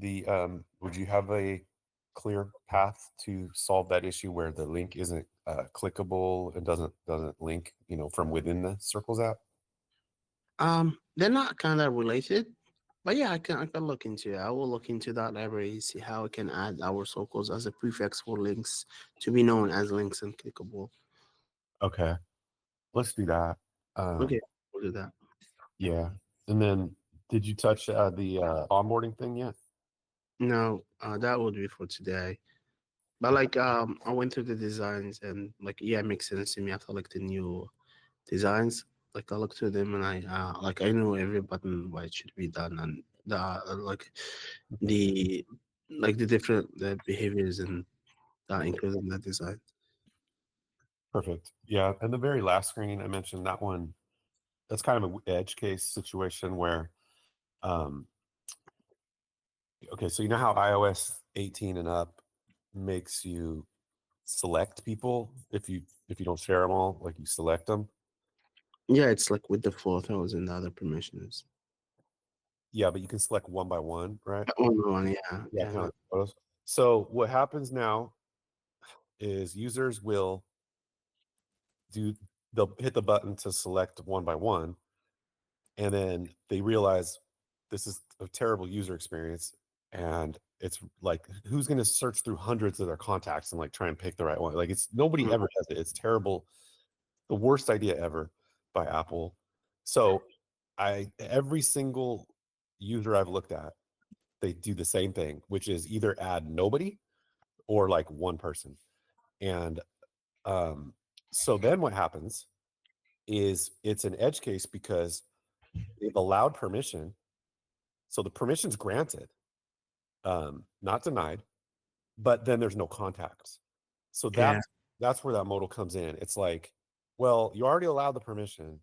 would you have a clear path to solve that issue where the link isn't clickable and doesn't link, from within the Circles app? They're not kind of related, but yeah, I can look into it. I will look into that library, see how I can add our circles as a prefix for links to be known as links and clickable. Okay, let's do that. Okay, we'll do that. Yeah, and then did you touch the onboarding thing yet? No, that would be for today. But like, I went through the designs and like, yeah, it makes sense to me after like the new designs. Like I looked through them and I know every button why it should be done and the the the different the behaviors and that included in the design. Perfect. Yeah, and the very last screen I mentioned, that one, that's kind of a edge case situation where, um, okay, so you know how iOS 18 and up makes you select people if you don't share them all, like you select them. Yeah, it's like with the photos and the other permissions. Yeah, but you can select one by one, right? One, yeah, Yeah, yeah. kind of like photos. So what happens now is users will they'll hit the button to select one by one, and then they realize this is a terrible user experience, and it's like, who's going to search through hundreds of their contacts and like try and pick the right one? Like, it's nobody Mm. ever does it. It's terrible, the worst idea ever by Apple. So every single user I've looked at, they do the same thing, which is either add nobody or like one person. And so then what happens is it's an edge case because they've allowed permission. So the permission's granted, not denied, but then there's no contacts. So Yeah. that's where that modal comes in. It's like, well, you already allowed the permission,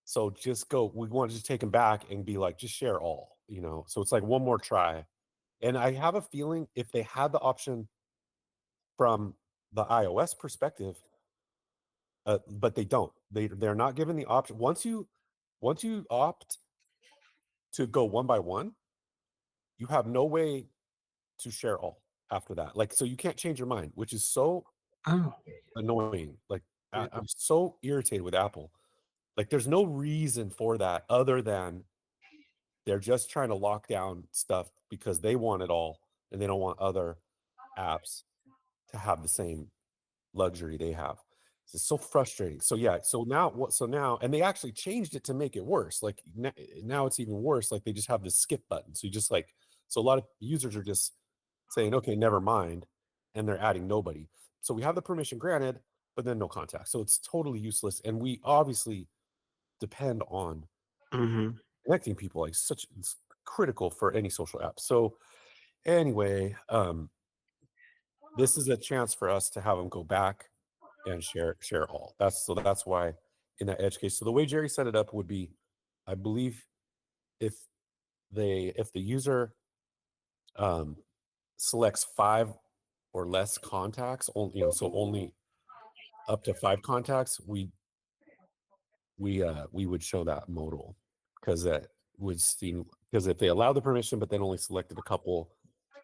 so just go. We want to just take them back and be like, just share all, So it's like one more try. And I have a feeling if they had the option from the iOS perspective, but they don't. They're not given the option. Once you opt to go one by one, you have no way to share all after that. Like, so you can't change your mind, which is so Oh. annoying. Like, Yeah. I'm so irritated with Apple. Like, there's no reason for that other than they're just trying to lock down stuff because they want it all and they don't want other apps to have the same luxury they have. It's so frustrating. So yeah, and they actually changed it to make it worse. Like now it's even worse. Like they just have this skip button. So you just like, so a lot of users are just saying, okay, never mind, and they're adding nobody. So we have the permission granted, but then no contact. So it's totally useless. And we obviously depend on Mm-hmm. connecting people, like it's critical for any social app. So anyway, this is a chance for us to have them go back and share all. That's why in that edge case. So the way Jerry set it up would be, I believe, if the user selects 5 or less contacts, only so only up to 5 contacts, we would show that modal, because that would seem, because if they allow the permission but then only selected a couple,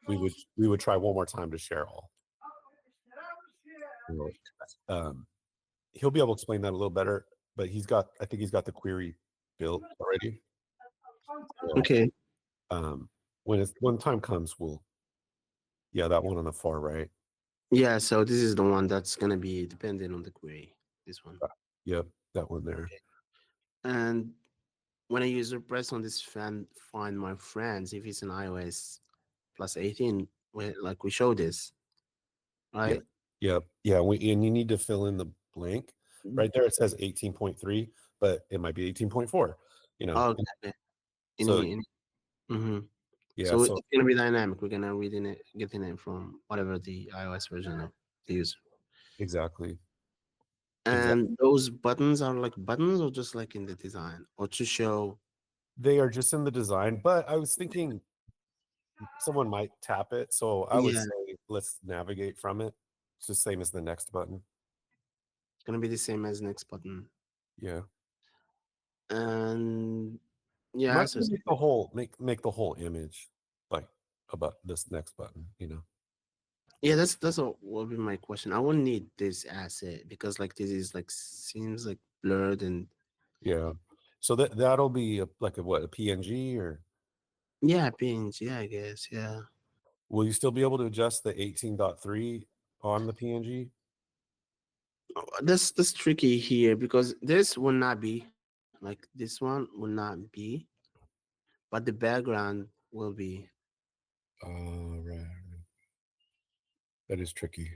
we would try one more time to share all. So, he'll be able to explain that a little better, but I think he's got the query built already. So, Okay. when time comes, that one on the far right. Yeah, so this is the one that's gonna be dependent on the query. This one. Yep, that one there. And when a user press on this find my friends, if it's an iOS plus 18, like we show this, right? Yep. Yeah, and you need to fill in the blank. Right there it says 18.3, but it might be 18.4, Oh, okay. So Mm-hmm. yeah, So so it's gonna be dynamic. We're gonna get in it from whatever the iOS version of the user. Exactly. And those buttons are like buttons or just like in the design or to show. They are just in the design, but I was thinking someone might tap it, so I would Yeah, say let's navigate from it. It's the same as the next button. it's gonna be the same as next button. Yeah. And yeah, Might so make the whole make the whole image like about this next button, you know. yeah, that's what will be my question. I won't need this asset because like this is like seems like blurred and Yeah. So that'll be like a what, a PNG, or yeah, PNG, I guess. Yeah. will you still be able to adjust the 18.3 on the PNG? That's tricky here because this will not be like this one will not be, but the background will be. Right. That is tricky,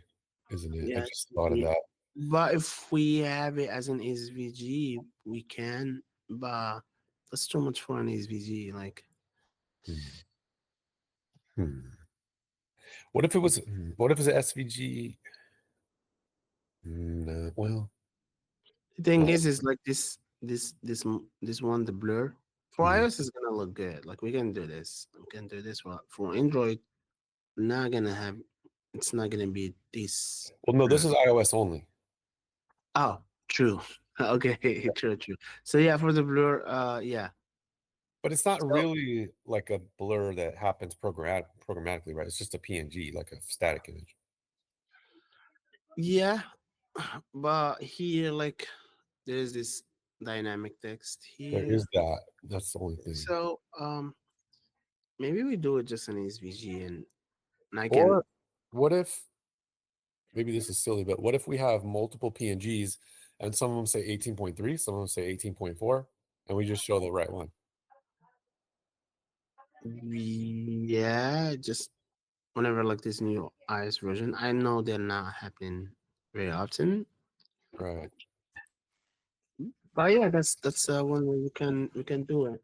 isn't it? I Yeah, it's just thought of tricky. that. But if we have it as an SVG, we can. But that's too much for an SVG. Like, Hmm. Hmm. What if it was? What if it's an SVG? Well, the thing no. is like this one, the blur. For Mhm. iOS is gonna look good. Like we can do this. We can do this. For Android, not gonna have. It's not gonna be this. Well, no, Uh, this is iOS only, oh, true. Okay, true. So yeah, for the blur, yeah. but it's not So really like a blur that happens programmatically, right? It's just a PNG, like a static image. yeah, but here like there's this dynamic text There here. is that. That's the only thing. So maybe we do it just in SVG and I can. Or what if, maybe this is silly, but what if we have multiple PNGs and some of them say 18.3, some of them say 18.4, and we just show the right one? Yeah, just whenever like this new iOS version, I know they're not happening very often. Right. But yeah, that's one way we can do it.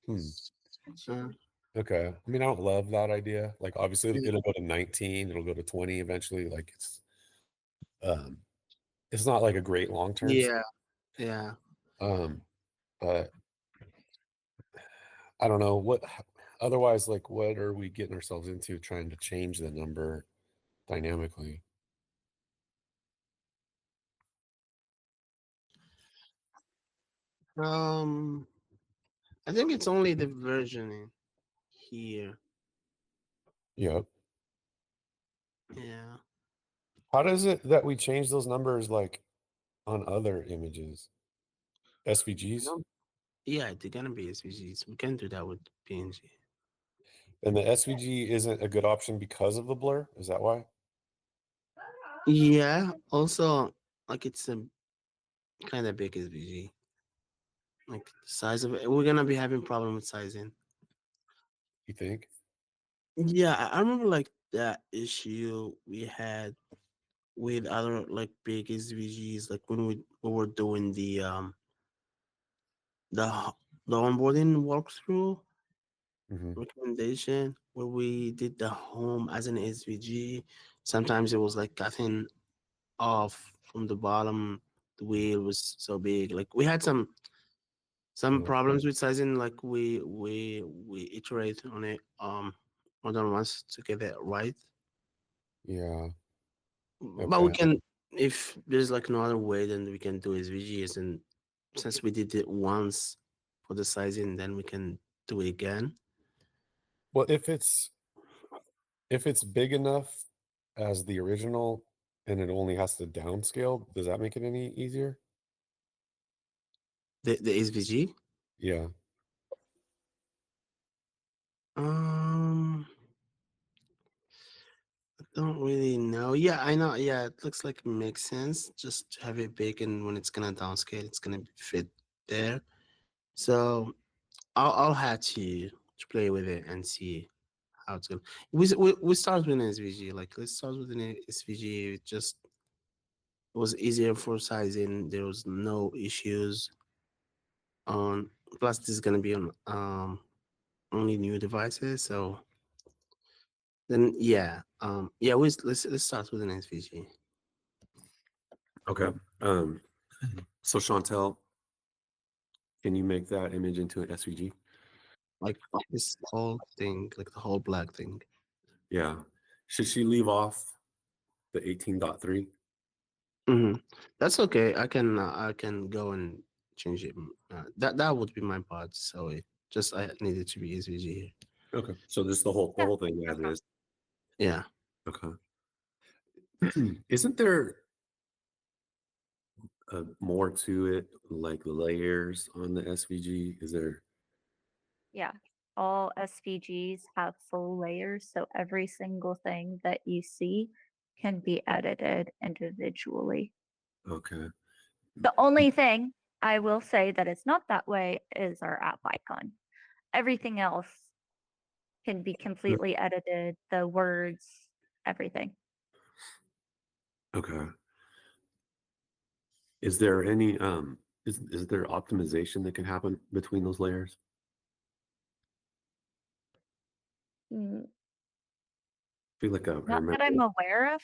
Hmm. Uh, Okay. I mean, I don't love that idea. Like, obviously, mm, it'll go to 19, it'll go to 20 eventually. Like, um, it's not like a great long term. yeah, yeah. Um, but I don't know what. Otherwise, like, what are we getting ourselves into trying to change the number dynamically? Um, I think it's only the versioning here. Yep. Yeah. How does it that we change those numbers like on other images? SVGs? No, yeah, they're gonna be SVGs. We can do that with PNG. And the SVG isn't a good option because of the blur? Is that why? Yeah. Also, like it's a kind of big SVG. Like the size of it, we're gonna be having problem with sizing. You think? Yeah, I remember like that issue we had with other like big SVGs, like when we were doing the h- the onboarding walkthrough Hmm. recommendation where we did the home as an SVG. Sometimes it was like cutting off from the bottom. The wheel was so big. Like we had some problems with sizing. Like we iterate on it more than once to get it right. Yeah. But we Okay. can, if there's like no other way, then we can do SVGs. And since we did it once for the sizing, then we can do it again. Well, if it's big enough as the original and it only has to downscale, does that make it any easier? The SVG. Yeah. Um, I don't really know. Yeah, I know. Yeah, it looks like it makes sense just to have it big, and when it's gonna downscale, it's gonna fit there. So I'll have to play with it and see how it's gonna. We start with an SVG. Like let's start with an SVG. It just was easier for sizing. There was no issues. On plus, this is gonna be on only new devices. So then yeah, yeah. Let's start with an SVG. Okay. So Chantel, can you make that image into an SVG? Like this whole thing, like the whole black thing. Yeah. Should she leave off the 18.3? Mm-hmm. That's okay. I can go and change it. That would be my part. So it just I need it to be SVG here. Okay. So this the whole thing as it is. Yeah. Okay. Isn't there more to it, like layers on the SVG? Is there? Yeah. All SVGs have full layers, so every single thing that you see can be edited individually. Okay. The only thing I will say that it's not that way is our app icon. Everything else can be completely edited, the words, everything. Okay. Is there any is there optimization that can happen between those layers? Mm, I feel like I Not remember. that I'm aware of.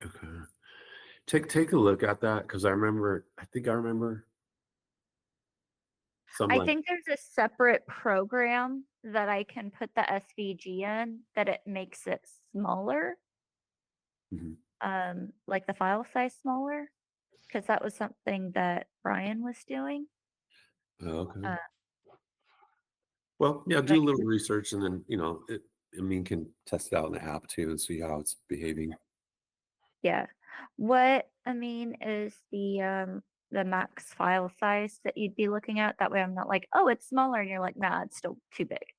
Okay. Take a look at that because I think I remember some I like think there's a separate program that I can put the SVG in that it makes it smaller, Mhm. like the file size smaller, because that was something that Brian was doing. Okay. Uh, Well, yeah, but do a little research and then, can test it out in the app too and see how it's behaving. yeah, what I mean is the max file size that you'd be looking at. That way, I'm not like, oh, it's smaller, and you're like, nah, it's still too big.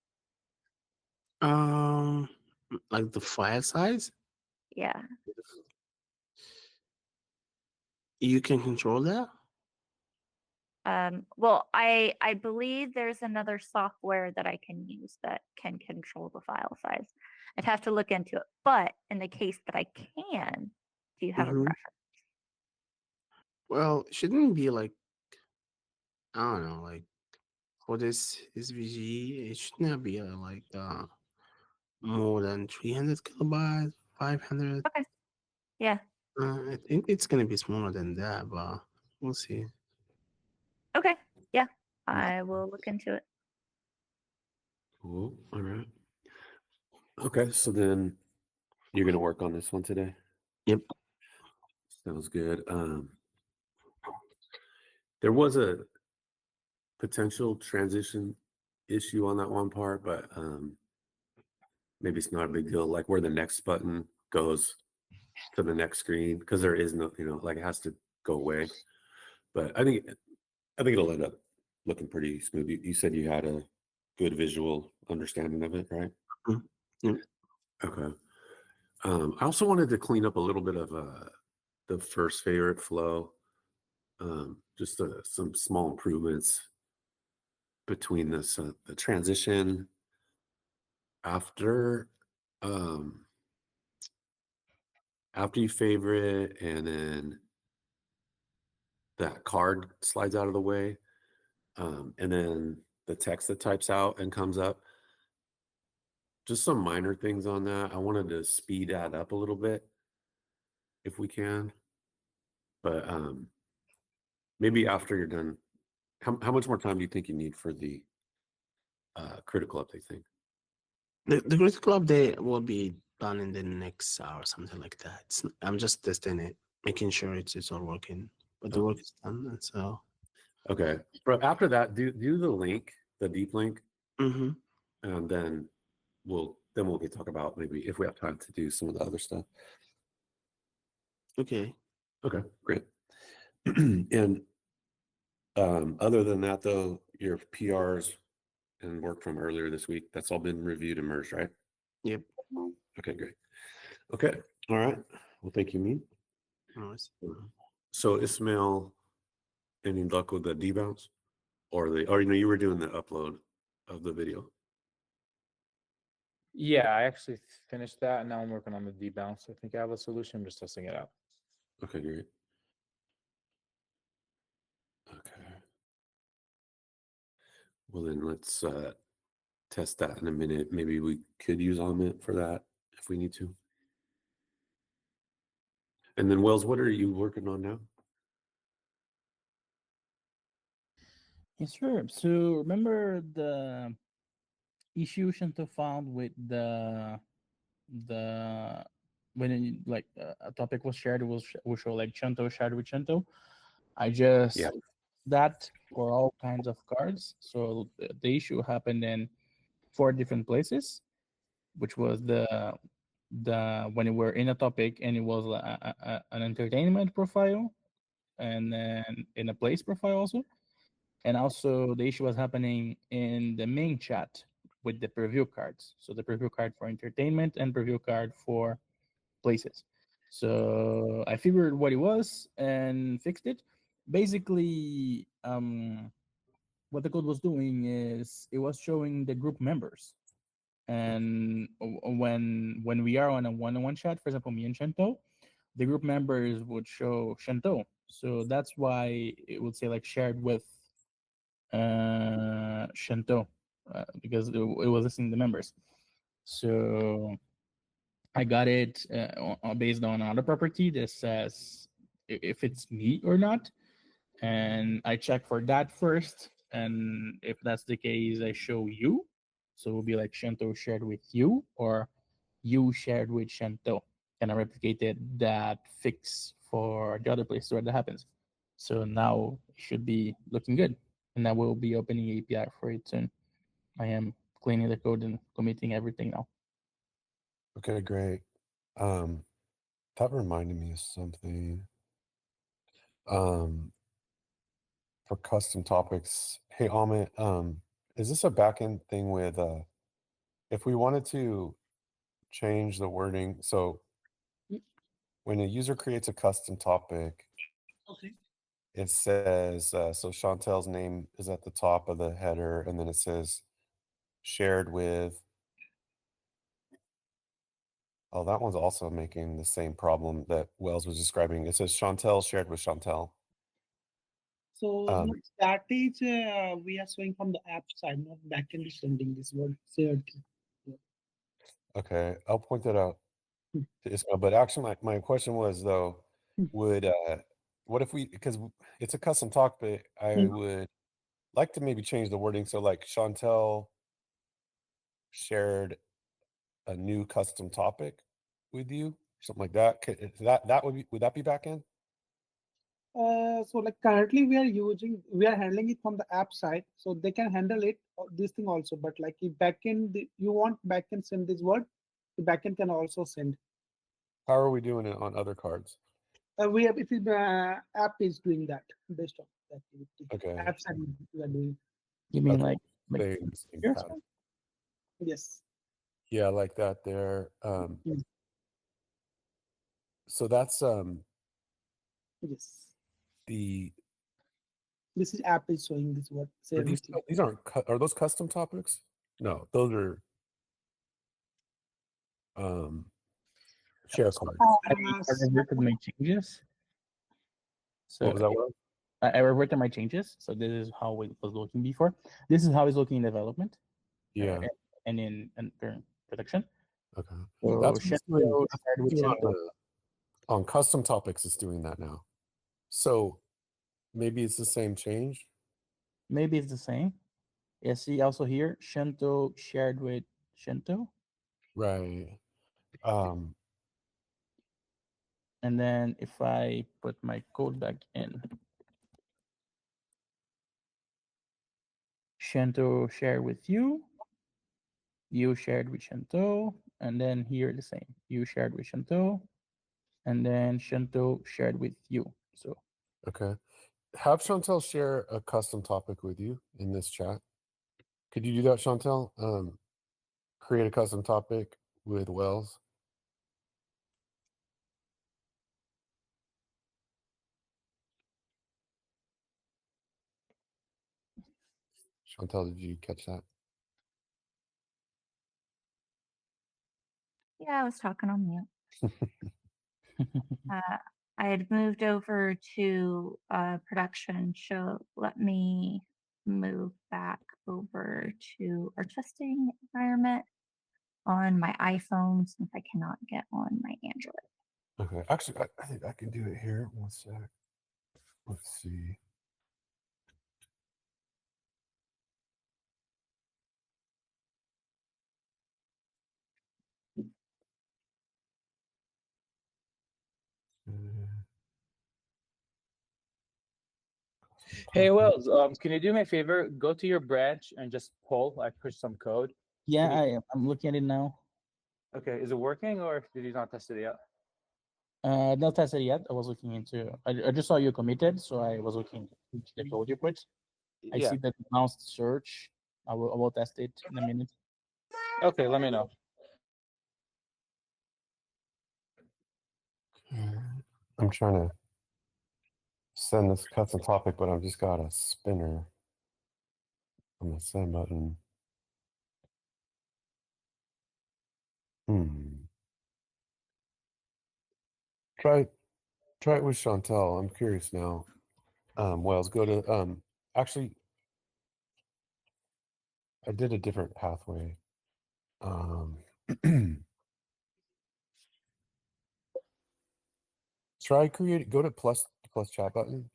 Like the file size, Yeah. you can control that. Well, I believe there's another software that I can use that can control the file size. I'd have to look into it. But in the case that I can, do you have a Mm-hmm. preference? Well, shouldn't it be like I don't know, like for this SVG, it should not be like more than 300 kilobytes, 500. Okay. Yeah. I think it's gonna be smaller than that, but we'll see. Okay. Yeah. I will look into it. Cool. All right. Okay, so then you're gonna work on this one today. Yep. Sounds good. There was a potential transition issue on that one part, but maybe it's not a big deal. Like where the next button goes to the next screen, because there is no, like it has to go away. But I think it'll end up looking pretty smooth. You said you had a good visual understanding of it, right? Mhm. Yep. Okay. I also wanted to clean up a little bit of the first favorite flow. Just some small improvements between this the transition after um, after you favorite and then that card slides out of the way, and then the text that types out and comes up. Just some minor things on that. I wanted to speed that up a little bit if we can, but maybe after you're done. How much more time do you think you need for the critical update thing? The critical update will be done in the next hour, something like that. I'm just testing it, making sure it's all working. But the work is done, and so. Okay, but after that, do the link, the deep link, Mm-hmm. and then we'll get talk about maybe if we have time to do some of the other stuff. Okay. Okay, great. And other than that, though, your PRs and work from earlier this week, that's all been reviewed and merged, right? Yep. Okay, great. Okay, all right. Well, thank you, Mean. Nice. So Ismail, any luck with the debounce or you were doing the upload of the video? Yeah, I actually finished that, and now I'm working on the debounce. I think I have a solution. I'm just testing it out. Okay, great. Okay. Well, then let's test that in a minute. Maybe we could use Amit for that if we need to. And then Wells, what are you working on now? Yes, sure. So remember the issue Shanto found with the when a topic was shared, it will show like Shanto shared with Shanto. I just Yeah. that for all kinds of cards. So the issue happened in 4 different places, which was the when we were in a topic and it was an entertainment profile, and then in a place profile also, and also the issue was happening in the main chat with the preview cards. So the preview card for entertainment and preview card for places. So I figured what it was and fixed it. Basically, what the code was doing is it was showing the group members, and when we are on a one-on-one chat, for example, me and Shanto, the group members would show Shanto. So that's why it would say like shared with Shanto, because it was listing the members. So I got it based on another property that says if it's me or not, and I check for that first. And if that's the case, I show you. So it will be like Shanto shared with you, or you shared with Shanto. And I replicated that fix for the other place where that happens. So now it should be looking good. And I will be opening API for it soon. I am cleaning the code and committing everything now. Okay, great. That reminded me of something. For custom topics, hey Amit, is this a backend thing with if we wanted to change the wording? So when a user creates a custom topic, Okay. it says so Chantel's name is at the top of the header, and then it says shared with. Oh, that one's also making the same problem that Wells was describing. It says Chantel shared with Chantel. So no, that is we are showing from the app side, not backend is sending this word shared. Okay, I'll point that out Hmm. to Ismail. But actually, my question was though, Hmm. would what if we, because it's a custom talk, but I Hmm. would like to maybe change the wording so like Chantel shared a new custom topic with you, something like that. That would that be backend? So like currently we are handling it from the app side, so they can handle it this thing also. But like if backend you want backend send this word, the backend can also send. How are we doing it on other cards? We have it is app is doing that based on that activity. Okay. App side we are doing. You mean Okay. like Same here? pattern. Yes. Yeah, like that there. Hmm. So that's Yes. the This is app is showing this word. Say are these everything. these aren't are those custom topics? No, those are share cards. I reverted my changes. So What was that one? I reverted my changes. So this is how it was looking before. This is how it's looking in development. Yeah. And in current production. Okay. So That's what it's doing. Shanto That's shared what with it's doing Shanto. on custom topics. It's doing that now. So maybe it's the same change. Maybe it's the same. Yeah, see also here, Shanto shared with Shanto. Right. And then if I put my code back in, Shanto shared with you, you shared with Shanto, and then here the same. You shared with Shanto, and then Shanto shared with you. So Okay. Have Chantel share a custom topic with you in this chat. Could you do that, Chantel? Create a custom topic with Wells. Chantel, did you catch that? Yeah, I was talking on mute. I had moved over to production, so let me move back over to our testing environment on my iPhone since I cannot get on my Android. Okay, actually, I think I can do it here. One sec. Let's see. Hey, Wells, can you do me a favor? Go to your branch and just pull, like push some code. Yeah, Can you- I'm looking at it now. Okay, is it working or did you not test it yet? Not tested yet. I was looking into. I just saw you committed, so I was looking into the code you put. I Yeah. see that it bounced search. I will test it in a minute. Okay, let me know. I'm trying to send this custom topic, but I've just got a spinner on the send button. Try it with Chantel. I'm curious now. Wells, go to actually I did a different pathway. Try create go to plus chat button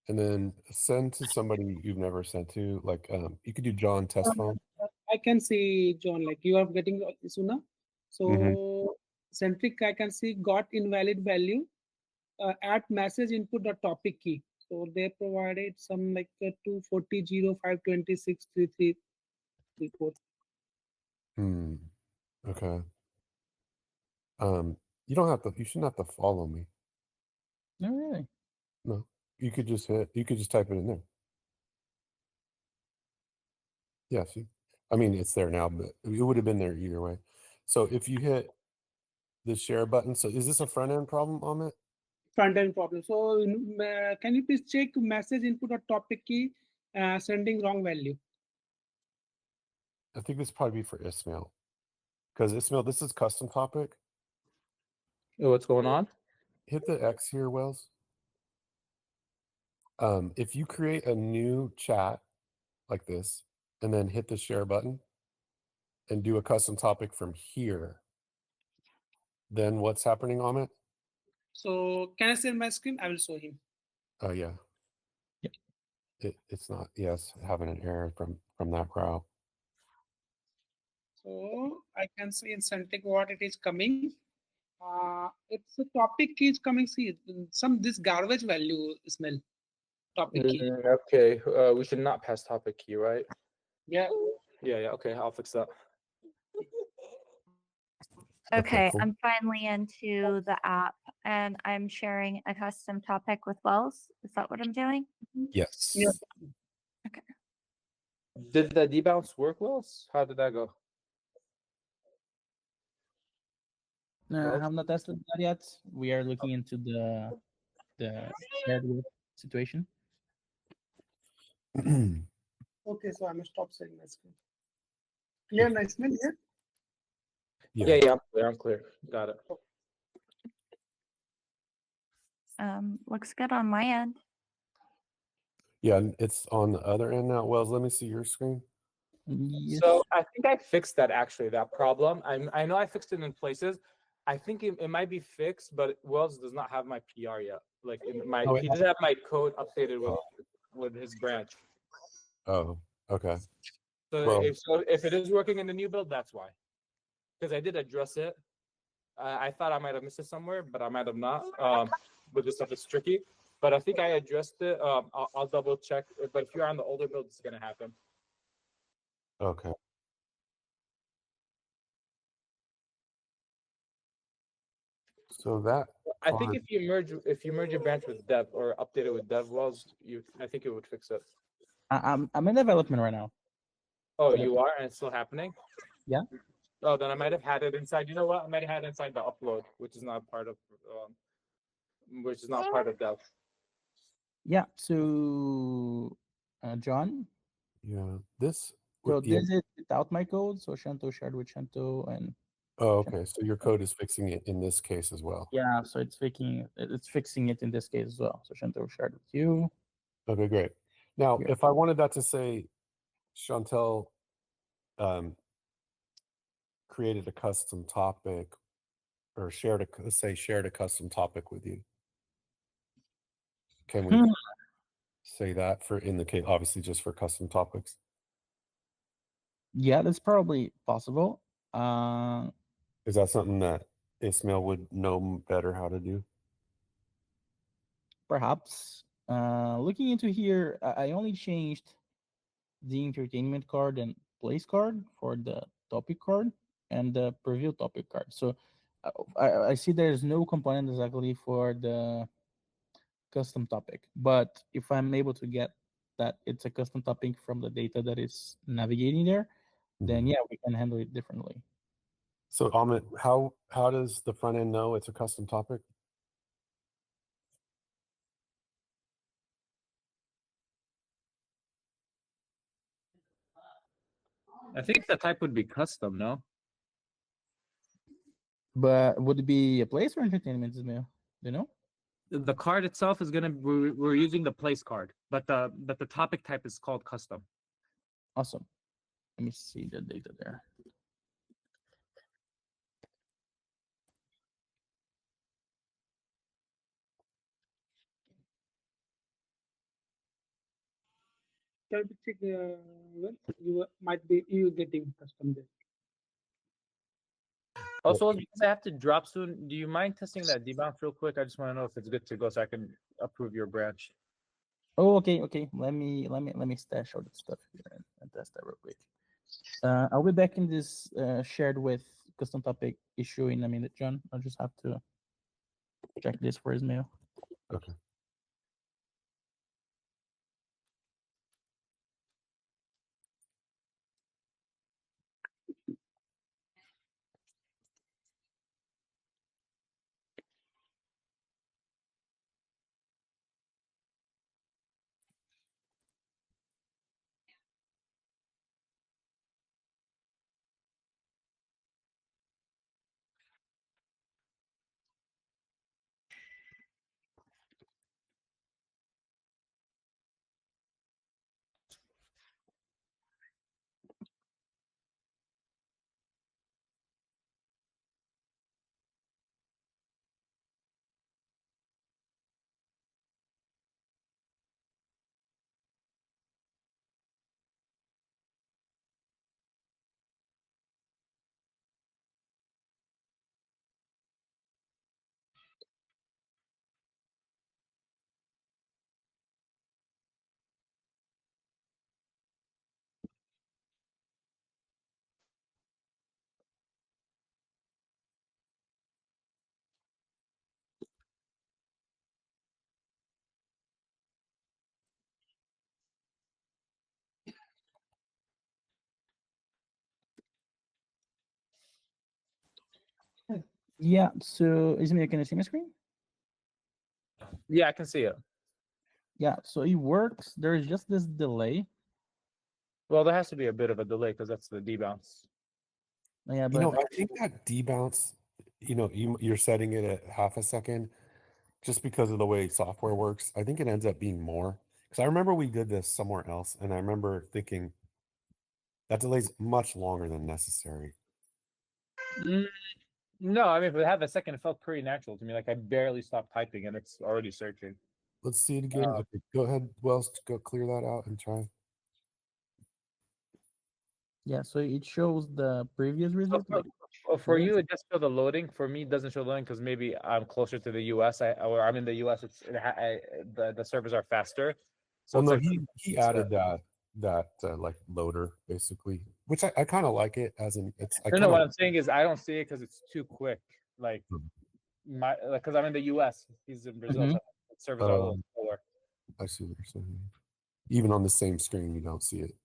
and then send to somebody you've never sent to. Like you could do John test phone. I can see, John, like you are getting Suna. So centric, I can see got invalid value at message input the topic key. So they provided some like 240 0526 3334. Okay. You don't have to. You shouldn't have to follow me. No, really. No, you could just hit. You could just type it in there. Yeah, see, I mean, it's there now, but it would have been there either way. So if you hit the share button, so is this a front end problem, Amit? Front end problem. So can you please check message input or topic key sending wrong value? I think this probably be for Ismail, because Ismail, this is custom topic. What's going on? Hit the X here, Wells. If you create a new chat like this, and then hit the share button, and do a custom topic from here, then what's happening, Amit? So can I share my screen? I will show him. Oh yeah. It's not. Yes, having an error from that route. So I can see in Centric what it is coming. It's a topic key is coming. See some this garbage value smell. Topic key. Okay, we should not pass topic key, right? Yeah. Yeah, okay, I'll fix that. Okay, cool. I'm finally into the app and I'm sharing a custom topic with Wells. Is that what I'm doing? Yes. Yeah. Okay. Did the debounce work, Wells? How did that go? No, I Well- have not tested that yet. We are looking into the shared work situation. Okay, so I'm gonna stop sharing my screen. Clear, nice man. Yeah. Yeah, I'm clear. Got it. Looks good on my end. Yeah, and it's on the other end now. Wells, let me see your screen. Yes. So I think I fixed that actually, that problem. I know I fixed it in places. I think it might be fixed, but Wells does not have my PR yet. Like he doesn't have my code updated with his branch. Oh, okay. So Well- if it is working in the new build, that's why. Because I did address it. I thought I might have missed it somewhere, but I might have not. With this stuff, it's tricky. But I think I addressed it. I'll double check. But if you're on the older build, it's gonna happen. Okay. So that I think if you merge your branch with dev or update it with dev wells, I think it would fix it. I'm in development right now. Oh, But you are, and it's still happening? Yeah. Oh, then I might have had it inside. You know what? I might have had it inside the upload, which is not part of dev. yeah, so John, yeah, this so yeah. this is without my code. So Shanto shared with Shanto, and Oh, okay. So your code is fixing it in this case as well. yeah, so it's fixing it in this case as well. So Shanto shared with you. Okay, great. Now, Yeah. if I wanted that to say, created a custom topic or shared a, let's say shared a custom topic with you. Can we Hmm. say that for in the case, obviously just for custom topics? Yeah, that's probably possible. Is that something that Ismail would know better how to do? Perhaps. Looking into here, I only changed the entertainment card and place card for the topic card and the preview topic card. So I see there's no component exactly for the custom topic, but if I'm able to get that it's a custom topic from the data that is navigating there, then yeah, we can handle it differently. So Amit, how does the front end know it's a custom topic? I think the type would be custom, no? But would it be a place or entertainment, Ismail? Do you know? The card itself is gonna we're using the place card, but the topic type is called custom. Awesome. Let me see the data there. Can you check well, you might be you getting custom there. Also, because I have to drop soon, do you mind testing that debounce real quick? I just want to know if it's good to go so I can approve your branch. Oh, okay. Let me stash out the stuff here and test that real quick. I'll be back in this shared with custom topic issue in a minute, John. I'll just have to check this for Ismail. Okay. Yeah. So Ismail, can you see my screen? Yeah, I can see it. Yeah. So it works. There is just this delay. Well, there has to be a bit of a delay because that's the debounce. Yeah, You know, but I think that debounce, you're setting it at half a second just because of the way software works. I think it ends up being more. Because I remember we did this somewhere else, and I remember thinking that delay's much longer than necessary. No, I mean, if it had a second, it felt pretty natural to me. Like I barely stopped typing and it's already searching. Let's see it again. Okay, go ahead, Wells, go clear that out and try. yeah, so it shows the previous result. Like, Well, for yeah. you, it just show the loading. For me, it doesn't show loading because maybe I'm closer to the U.S. Or I'm in the U.S. The servers are faster. So Well, it's no, like he added that like loader basically, which I kind of like it as an it's. I no, kind what of I'm saying is I don't see it because it's too quick. Like because I'm in the U.S. He's in Brazil. Mhm. So the servers are a little slower. I see what you're saying. Even on the same screen, you don't see it.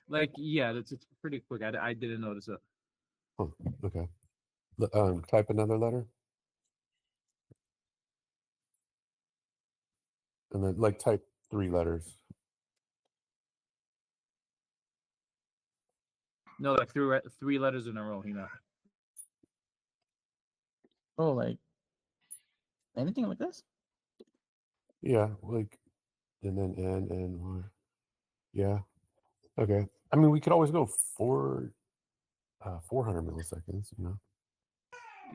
Like yeah, it's pretty quick. I didn't notice it. Huh, okay. Type another letter, and then like type 3 letters. No, like three letters in a row. You know. Oh, like anything like this? Yeah, like, and then N and Y. Yeah. Okay. I mean, we could always go 400 milliseconds.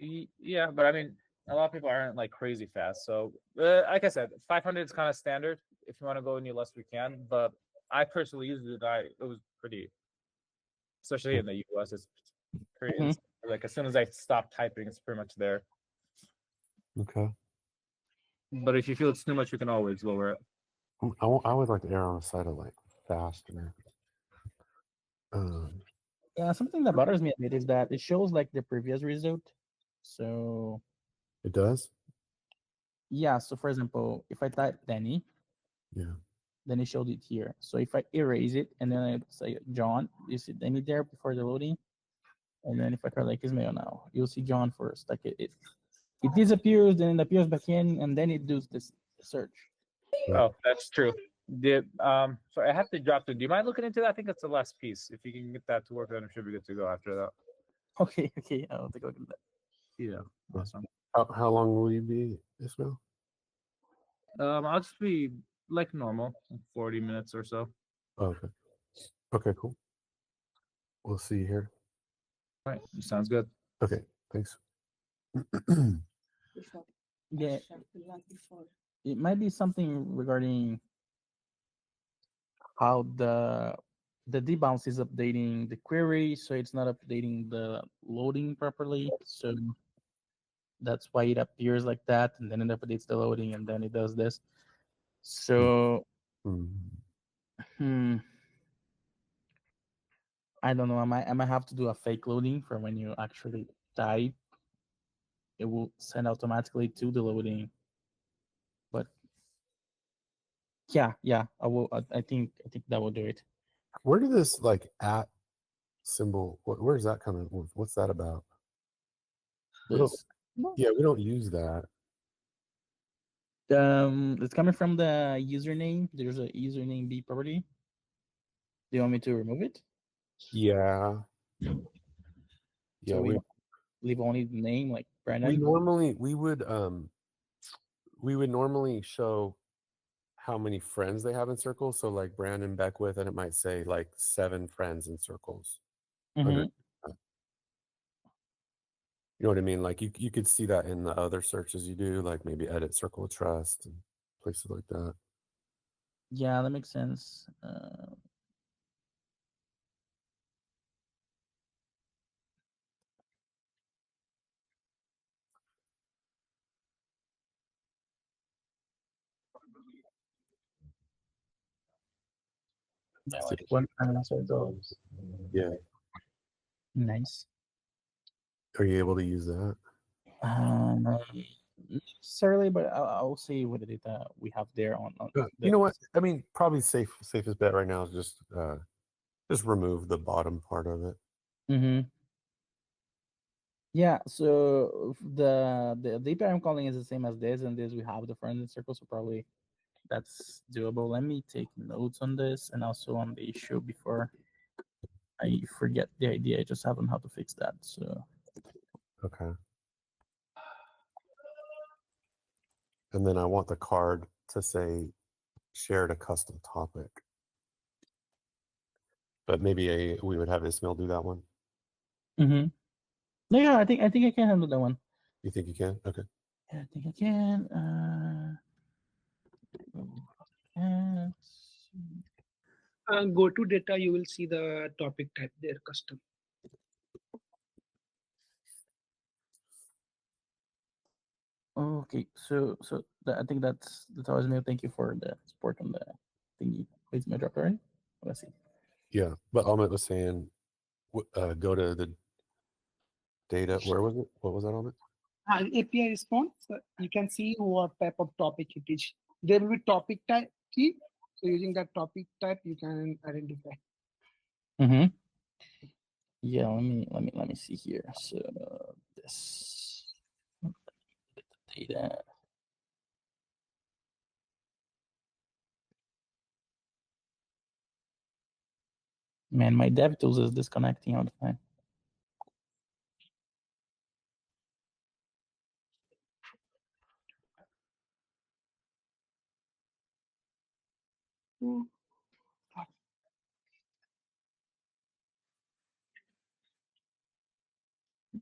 Yeah, but I mean, a lot of people aren't like crazy fast. So, like I said, 500 is kind of standard. If you want to go any less, we can. But I personally used it. It was pretty, especially in the US. It's pretty. Mhm. It's, like as soon as I stop typing, it's pretty much there. Okay. But if you feel it's too much, you can always lower it. I would like to err on the side of like faster. Yeah, something that bothers me a bit is that it shows like the previous result. So It does. yeah, so for example, if I type Danny, Yeah. then it showed it here. So if I erase it and then I say John, you see Danny there before the loading. And then if I try like Ismail now, you'll see John first. Like it disappears, then it appears back in, and then it does this search. Oh, that's true. So I have to drop through. Do you mind looking into that? I think that's the last piece. If you can get that to work, then it should be good to go after that. Okay, I'll take a look at that. Yeah, awesome. How long will you be, Ismail? I'll just be like normal, 40 minutes or so. Oh, okay. Okay, cool. We'll see you here. All right, sounds good. Okay, thanks. Yeah, it might be something regarding how the debounce is updating the query, so it's not updating the loading properly. So that's why it appears like that, and then it updates the loading, and then it does this. So, I don't know. I might have to do a fake loading for when you actually type. It will send automatically to the loading. But yeah, I will. I think that will do it. Where did this like at symbol? Where's that coming? What's that about? We don't. This Yeah, we don't use that. it's coming from the username. There's a username B property. Do you want me to remove it? Yeah. Yeah, So we leave only the name like Brandon. we would normally show how many friends they have in Circles. So like Brandon Beckwith, and it might say like 7 friends in Circles. Under, you know what I mean? Like you could see that in the other searches you do, like maybe edit Circle of Trust and places like that. Yeah, that makes sense. Yeah, like one answer goes. Yeah. Nice. Are you able to use that? Not necessarily, but I'll see what the data we have there on You know what? I mean, probably safest bet right now is just remove the bottom part of it. Mm-hmm. Yeah, so the API I'm calling is the same as this, and this we have the friends in circle, so probably that's doable. Let me take notes on this and also on the issue before I forget the idea. I just haven't how to fix that. So Okay. And then I want the card to say shared a custom topic. But maybe we would have Ismail do that one. mm-hmm. No, yeah, I think I can handle that one. You think you can? Okay. Yeah, I think I can. Go to data, you will see the topic type there, custom. Okay, so I think that's always me. Thank you for the support on the thingy. It's my drop, right? Let's see. Yeah, but Amit was saying, go to the data. Where was it? What was that, Amit? API response, you can see what type of topic it is. There will be topic type key. So using that topic type, you can identify. Mm-hmm. Yeah, let me see here. So this data. Man, my dev tools is disconnecting all the time.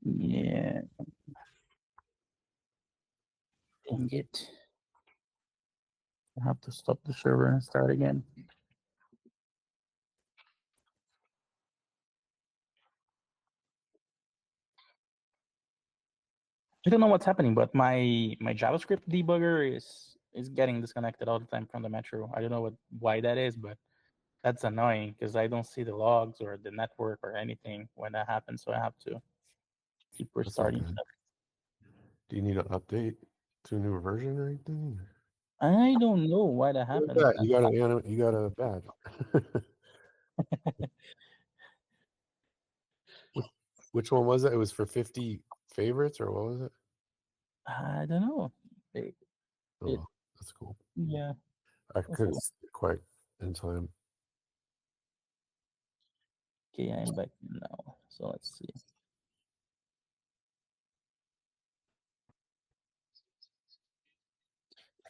Yeah. Dang it. I have to stop the server and start again. I don't know what's happening, but my JavaScript debugger is getting disconnected all the time from the Metro. I don't know why that is, but that's annoying because I don't see the logs or the network or anything when that happens. So I have to keep That's restarting okay. stuff. Do you need an update to a newer version or anything? I don't know why that Look at happens. that. You got a badge. Which one was it? It was for 50 favorites, or what was it? I don't know. It, Oh, that's cool. yeah. I That's couldn't cool. see it quite in time. Okay, I'm back now. So let's see.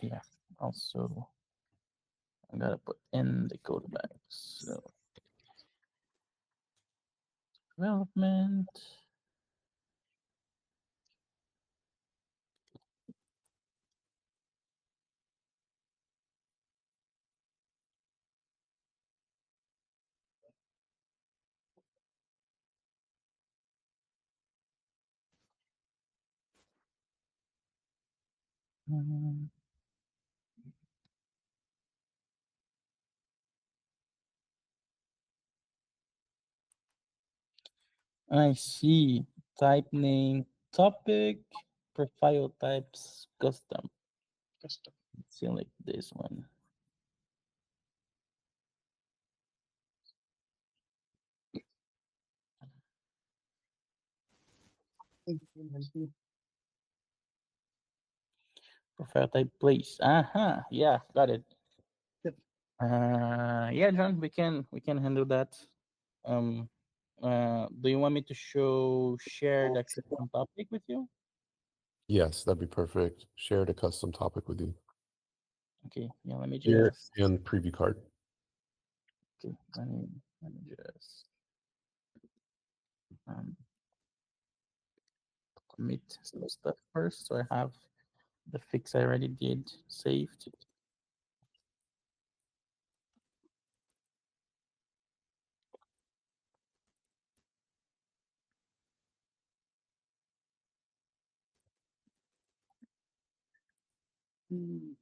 Yeah. Also, I gotta put in the code back. So development. Mm, I see. Type name, topic, profile types, custom. Custom. Select this one. Profile type place. Yeah, got it. Yep. Yeah, John, we can handle that. Um, do you want me to share the custom topic with you? Yes, that'd be perfect. Shared a custom topic with you. Okay, yeah, let me Here just and preview card. okay, let me just um commit some stuff first so I have the fix I already did saved. Hmm.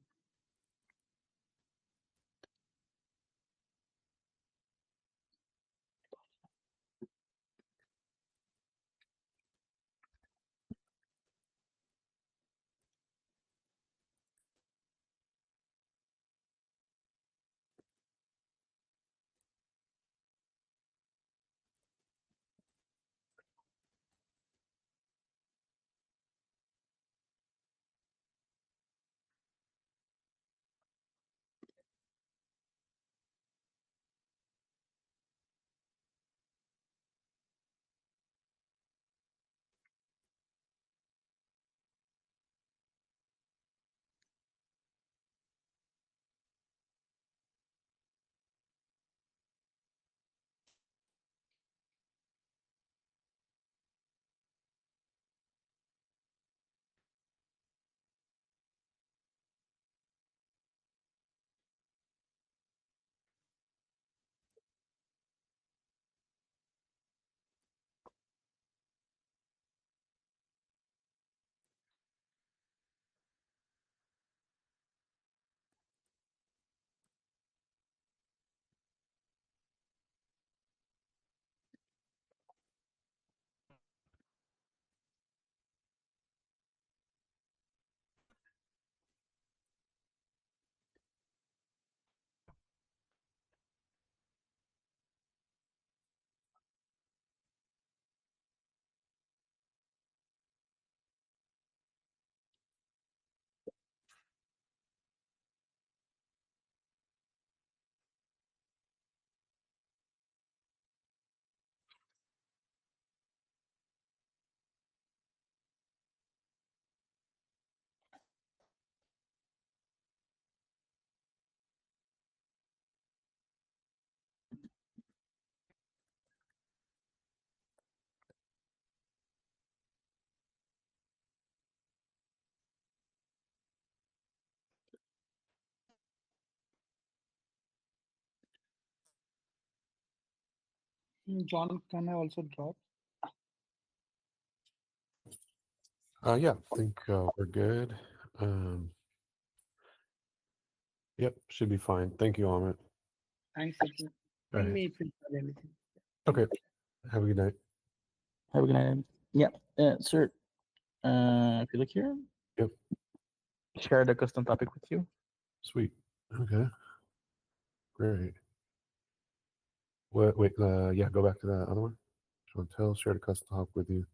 John, can I also drop? Yeah, I think we're good. Yep, should be fine. Thank you, Amit. Thanks, Sachin. All Ping right. me if you have anything. Okay. Have a good night. Have a good night. Yeah, sir. If you look here, Yep. share the custom topic with you. Sweet. Okay. Great. Wait. Yeah. Go back to that other one. Chantel shared a custom talk with you.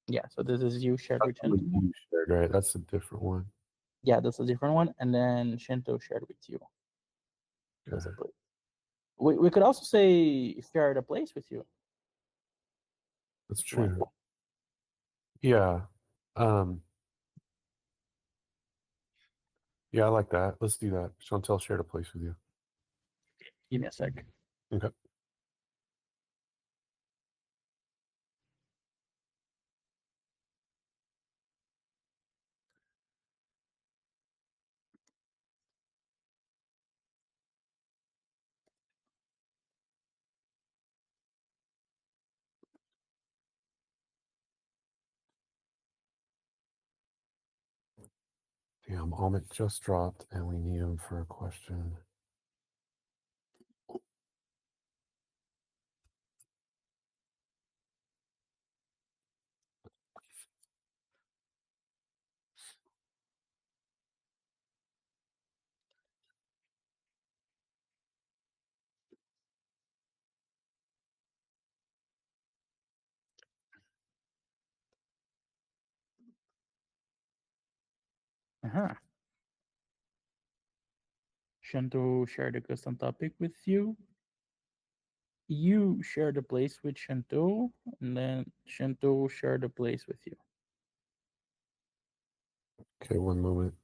Yeah, so this is you shared with That's the one Shinto. you shared, right? That's a different one. Yeah, that's a different one, and then Shinto shared with you. That's a Okay. place. We could also say share the place with you. That's if you want. true. Yeah. Yeah, I like that. Let's do that. Chantel shared a place with you. Give me a sec. Okay. Damn, Amit just dropped and we need him for a question. Uh-huh. Shinto shared a custom topic with you. You share the place with Shinto, and then Shinto share the place with you. Okay, one moment.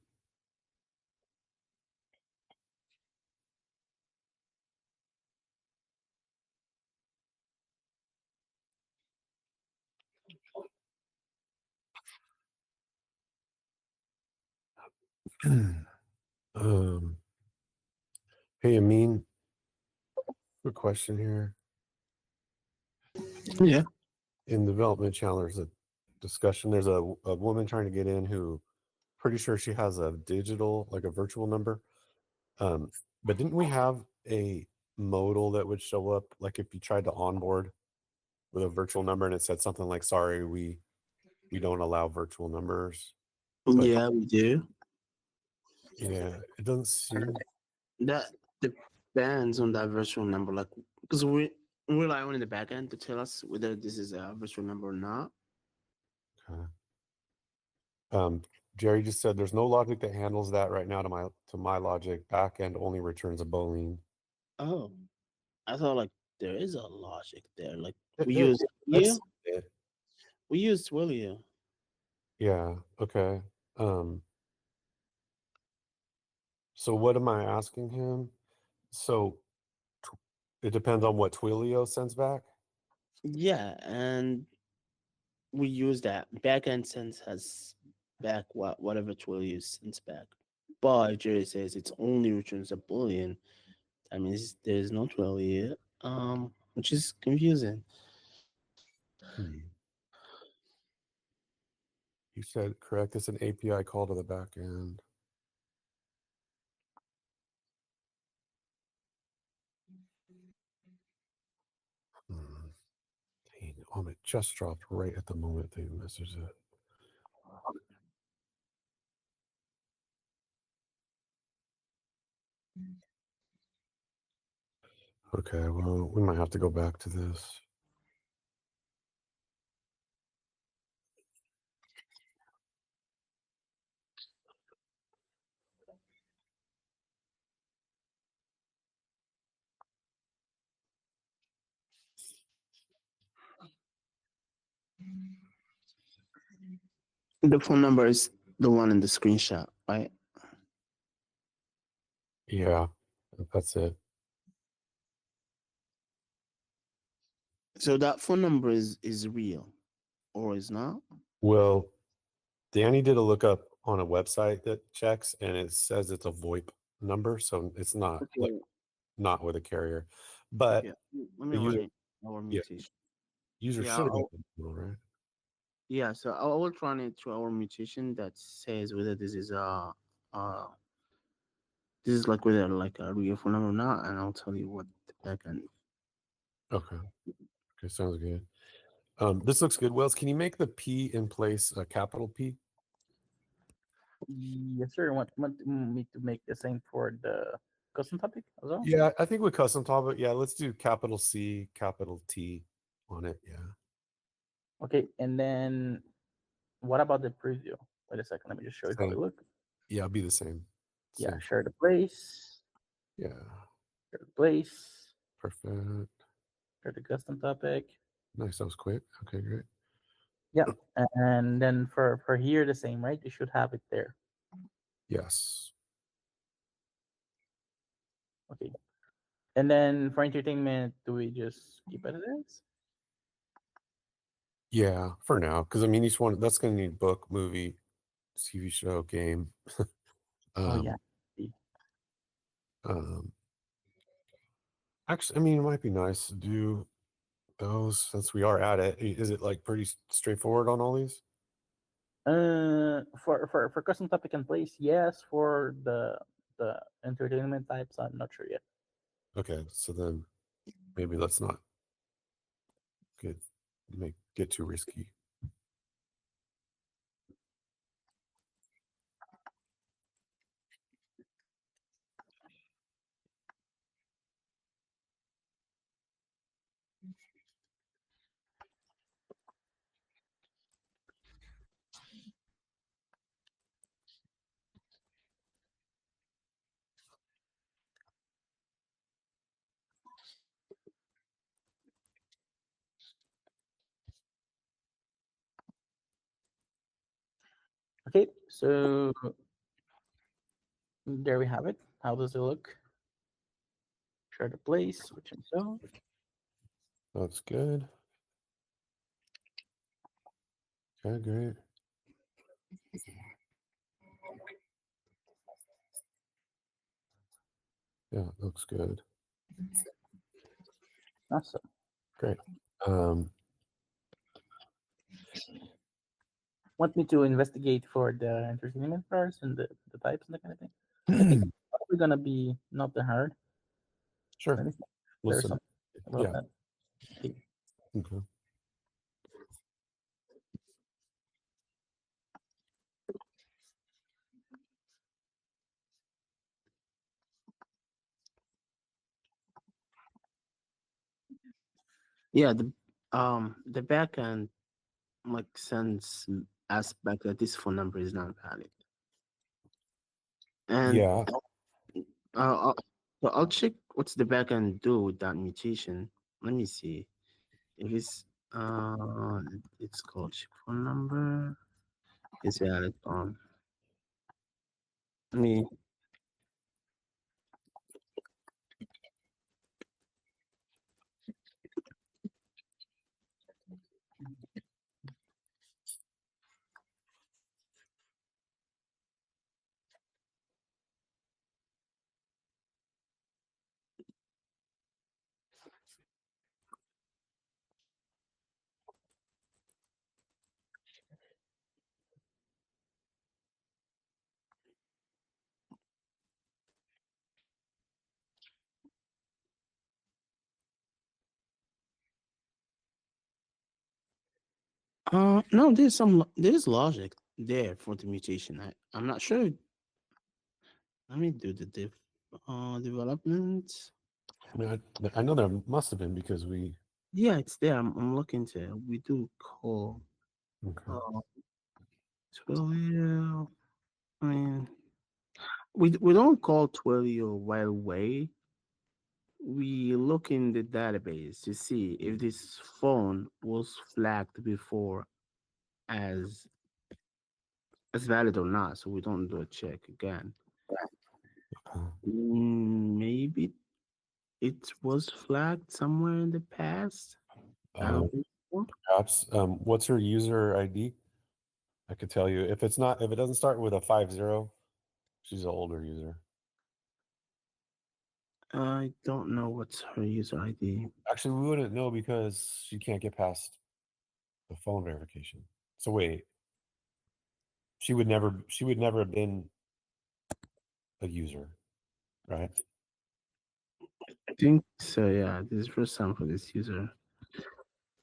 um, hey, Amin, quick question here. Yeah. In the development channel, there's a discussion. There's a woman trying to get in who pretty sure she has a digital, like a virtual number. But didn't we have a modal that would show up like if you tried to onboard with a virtual number and it said something like, sorry, we don't allow virtual numbers. But Yeah, we do. yeah, it doesn't seem That depends on that virtual number, like because we rely on in the backend to tell us whether this is a virtual number or not. okay. Jerry just said there's no logic that handles that right now to my logic. Backend only returns a boolean. Oh, I thought like there is a logic there. Like we There- use that's yeah, it. we use Twilio. Yeah, okay. So what am I asking him? So it depends on what Twilio sends back. Yeah, and we use that backend sends us back whatever Twilio sends back. But Jerry says it's only returns a boolean. That means there's no Twilio, which is confusing. Hmm. You said correct. It's an API call to the back end. Hmm. Dang, it just dropped right at the moment they messaged it. Okay, well, we might have to go back to this. The phone number is the one in the screenshot, right? Yeah, that's it. So that phone number is real or is not? Well, Danny did a lookup on a website that checks and it says it's a VoIP number, so it's not like Okay. not with a carrier. But Yeah, let me the run user, it. Our yeah, mutation. user Yeah, should have got the manual, right? yeah. So I will run it through our mutation that says whether uh this is like whether like a real phone number or not, and I'll tell you what the backend. Okay. Okay, sounds good. This looks good. Wells, can you make the P in place a capital P? Yes, sir. Want me to make the same for the custom topic as well? Yeah, I think with custom topic, yeah, let's do capital C, capital T on it. Yeah. Okay, and then what about the preview? Wait a second, let me just show you how they Same. look. Yeah, it'll be the same. Yeah, Same. share the place, Yeah. share the place, Perfect. share the custom topic. Nice. That was quick. Okay, great. Yeah, and then for here the same, right? You should have it there. Yes. Okay, and then for entertainment, do we just keep it as? Yeah, for now. Because I mean, each one that's gonna need book, movie, TV show, game. Oh yeah. Um, actually, I mean, it might be nice to do those since we are at it. Is it like pretty straightforward on all these? For custom topic and place, yes. For the entertainment types, I'm not sure yet. Okay, so then maybe let's not get too risky. Okay, so there we have it. How does it look? Share the place, switch and so. That's good. Okay, great. Yeah, looks good. Awesome. Great. Want me to investigate for the entertainment parts and the types and that kind of thing? I think it's probably gonna be not that hard. Sure. Let me see. We'll There's sub- something about yeah. that. Okay. Okay. Yeah, the backend like sends us back that this phone number is not valid. And Yeah. I'll, so I'll check what's the backend do with that mutation. Let me see if it's called check phone number. It's valid. Let me. No, there's logic there for the mutation. I'm not sure. Let me do the development. I mean, I know there must have been because we. Yeah, it's there. I'm looking to. We do call. Okay. 12. I mean, we don't call 12 right away. We look in the database to see if this phone was flagged before as valid or not. So we don't do a check again. Maybe it was flagged somewhere in the past. Perhaps. What's her user ID? I could tell you if it doesn't start with a 50, she's an older user. I don't know what's her user ID. Actually, we wouldn't know because she can't get past the phone verification. So wait, she would never have been a user, right? I think so. Yeah, this is first time for this user.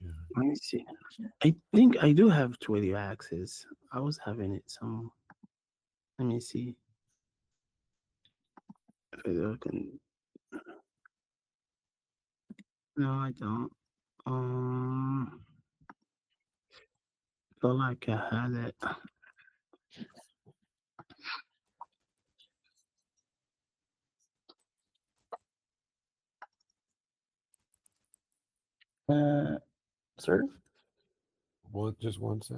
Yeah. Let me see. I think I do have Twilio access. I was having it some. Let me see. If I can. No, I don't. Felt like I had it. Sir? Just one sec.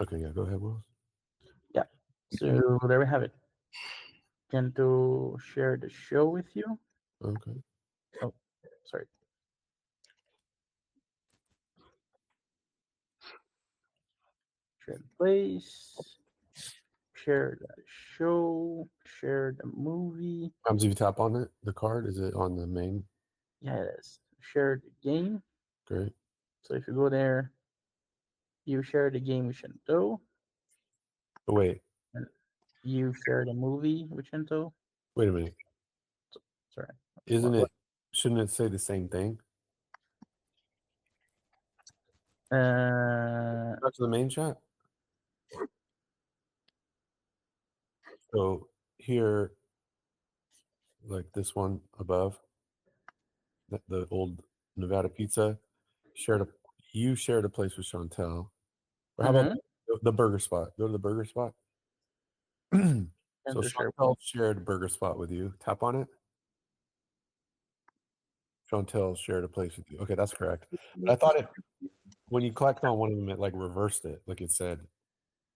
Okay, yeah, go ahead, Will. Yeah. So there we have it. Can to share the show with you? Okay. Oh, sorry. Share the place. Share the show. Share the movie. If you tap on it, the card, is it on the main? Yeah, it is. Share the game. Great. So if you go there, you share the game with Shinto. But wait, And you share the movie with Shinto. wait a minute. Sorry. Isn't What? it? Shouldn't it say the same thing? Back to the main chat. So here, like this one above, the old Nevada Pizza, you shared a place with Chantel. Or how about the burger spot? Go to the burger spot. So Enter share Chantel shared a burger spot with you. Tap on it. Chantel shared a place with you. Okay, that's correct. But I thought when you clicked on one of them, it like reversed it, like it said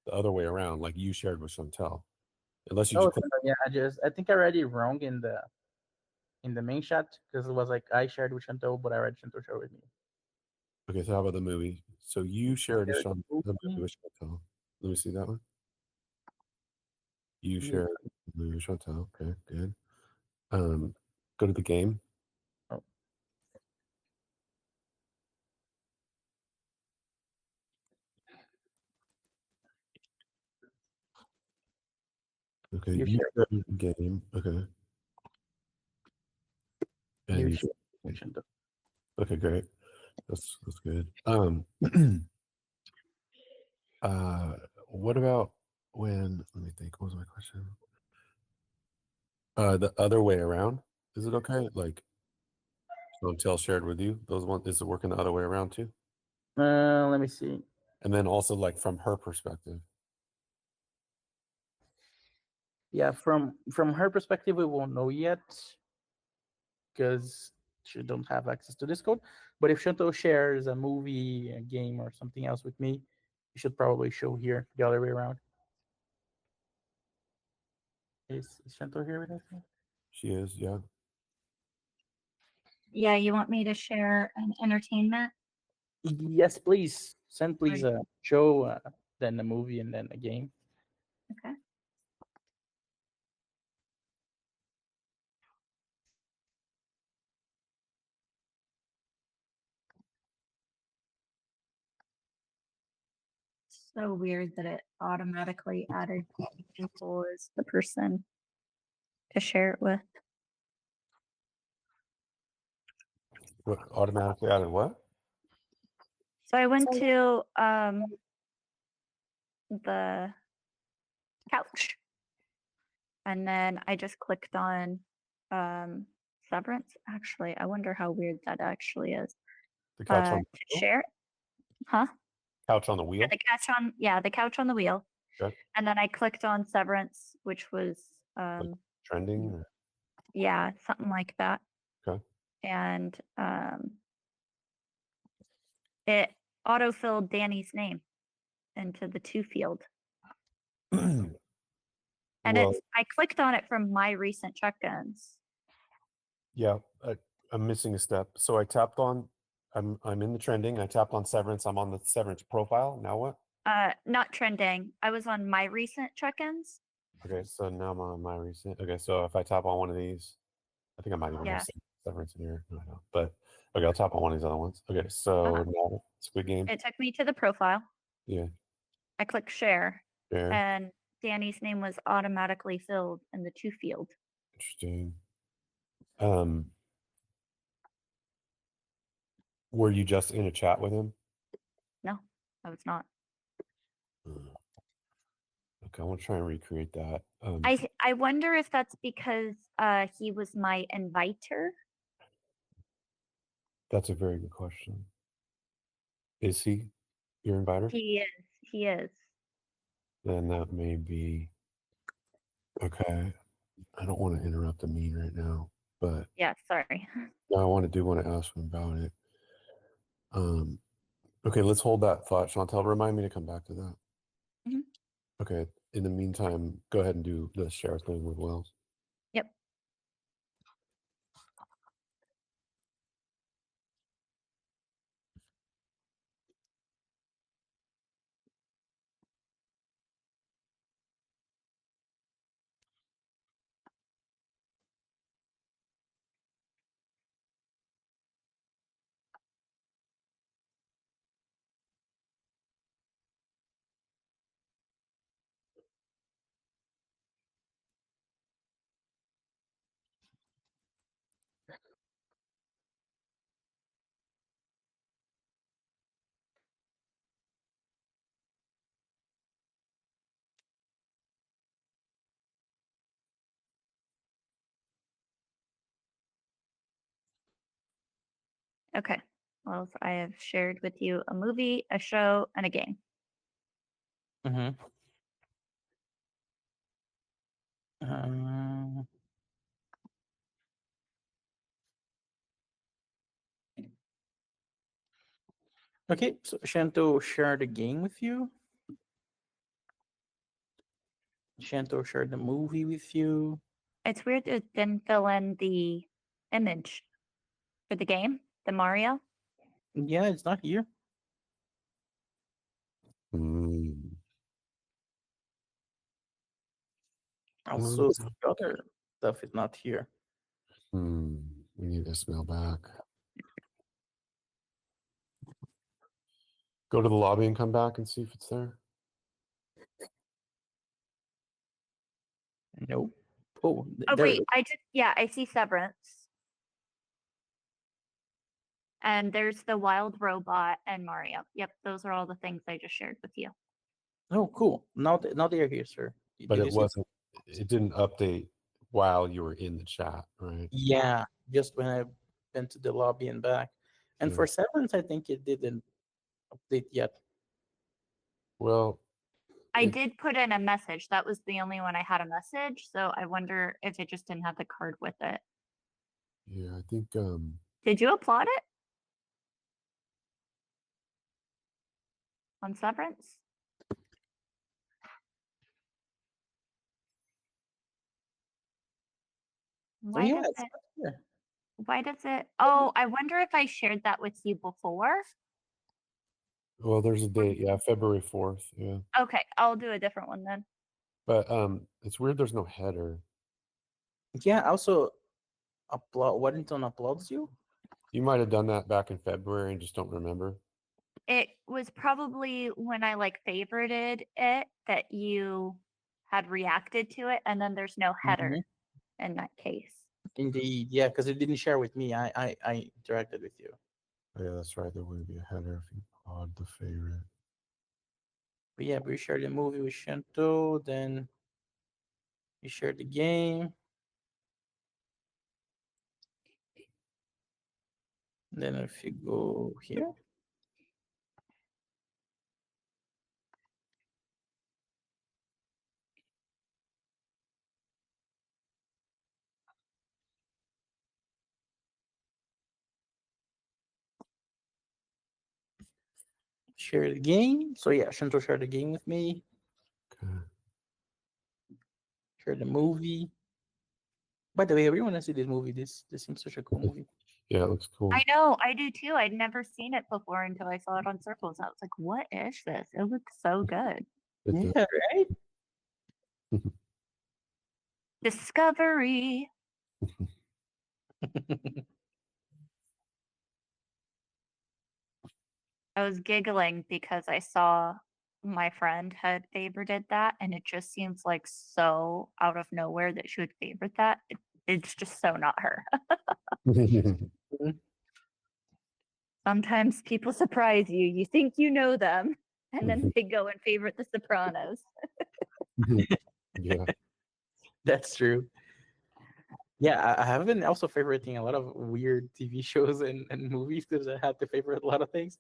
the other way around, like you shared with Chantel. Unless you Oh, just click. yeah. I think I read it wrong in the main chat because it was like I shared with Shinto, but I read Shinto share with me. Okay, so how about the movie? So you shared Shared the movie with Chantel. Let me see that one. You Yeah. shared the movie with Chantel. Okay, good. Go to the game. Oh. Okay, You you shared. shared the game. Okay. And You you shared with Shinto. okay, great. That's good. What about when? Let me think. What was my question? The other way around. Is it okay? Like Chantel shared with you. Those one is it working the other way around too? Let me see. And then also like from her perspective. Yeah, from her perspective, we won't know yet because she don't have access to Discord. But if Shinto shares a movie, a game, or something else with me, it should probably show here the other way around. Is Shinto here with us? She is, yeah. Yeah, you want me to share an entertainment? Yes, please. Send please Right. a show, then a movie, and then a game. Okay. So weird that it automatically added people as the person to share it with. What automatically added what? So I went to the couch and then I just clicked on severance. Actually, I wonder how weird that actually is. The couch on To the wheel? share it. Huh? Couch on the wheel? The couch on the wheel. Okay. And then I clicked on severance, which was Trending? Or? yeah, something like that. Okay. And it autofilled Danny's name into the to field. And Well, I clicked on it from my recent check-ins. yeah, I'm missing a step. So I tapped on, I'm in the trending. I tapped on severance. I'm on the severance profile. Now what? Not trending. I was on my recent check-ins. Okay, so now I'm on my recent. Okay, so if I tap on one of these, I think I might even Yeah. have severance in here. No, I don't. But okay, I'll tap on one of these other ones. Okay, so now Squid Game. It took me to the profile. Yeah, I clicked share, there. and Danny's name was automatically filled in the to field. Interesting. Were you just in a chat with him? No, I was not. Okay, I want to try and recreate that. I wonder if that's because he was my inviter. That's a very good question. Is he your inviter? He is. He is. Then that may be okay. I don't want to interrupt the meeting right now, but Yeah, sorry. I want to ask him about it. Okay, let's hold that thought. Chantel, remind me to come back to that. Mhm. Okay. In the meantime, go ahead and do the share thing with Wells. Yep. Okay. Well, I have shared with you a movie, a show, and a game. Mm-hmm. Okay, so Shanto shared the game with you. Shanto shared the movie with you. It's weird it didn't fill in the image for the game, the Mario. Yeah, it's not here. Also, the other stuff is not here. We need to smell back. Go to the lobby and come back and see if it's there. Nope. Oh, Oh there. wait, I see Severance. And there's the wild robot and Mario. Yep, those are all the things I just shared with you. Oh, cool. Now they are here, sir. But Did it you see? wasn't. It didn't update while you were in the chat, right? Yeah, just when I went to the lobby and back. And Yeah. for Severance, I think it didn't update yet. Well, I did put in a message. That was the only one I had a message. So I wonder if it just didn't have the card with it. yeah, I think Did you applaud it? On Severance? Oh, yeah, Does it's it? not here. Why does it? Oh, I wonder if I shared that with you before. well, there's a date. Yeah, February 4th. Yeah, Okay, I'll do a different one then. but it's weird. There's no header. Yeah, also upload Weddington uploads you. You might have done that back in February and just don't remember. It was probably when I like favorited it that you had reacted to it, and then there's no header in that case. Indeed, yeah, because it didn't share with me. I interacted with you. Oh, yeah, that's right. There wouldn't be a header if you pod the favorite. But yeah, we shared the movie with Shanto. Then we shared the game. Then if you go here, share the game. So yeah, Shinto shared the game with me. Okay. Share the movie. By the way, I really want to see this movie. This seems such a cool movie. Yeah, it looks cool. I know, I do too. I'd never seen it before until I saw it on Circles. I was like, what is this? It looks so good. It Yeah, right. Discovery. I was giggling because I saw my friend had favorited that, and it just seems like so out of nowhere that she would favorite that. It's just so not her. Sometimes people surprise you. You think you know them, and then they go and favorite The Sopranos. Yeah. That's true. Yeah, I have been also favoriting a lot of weird TV shows and movies because I have to favorite a lot of things.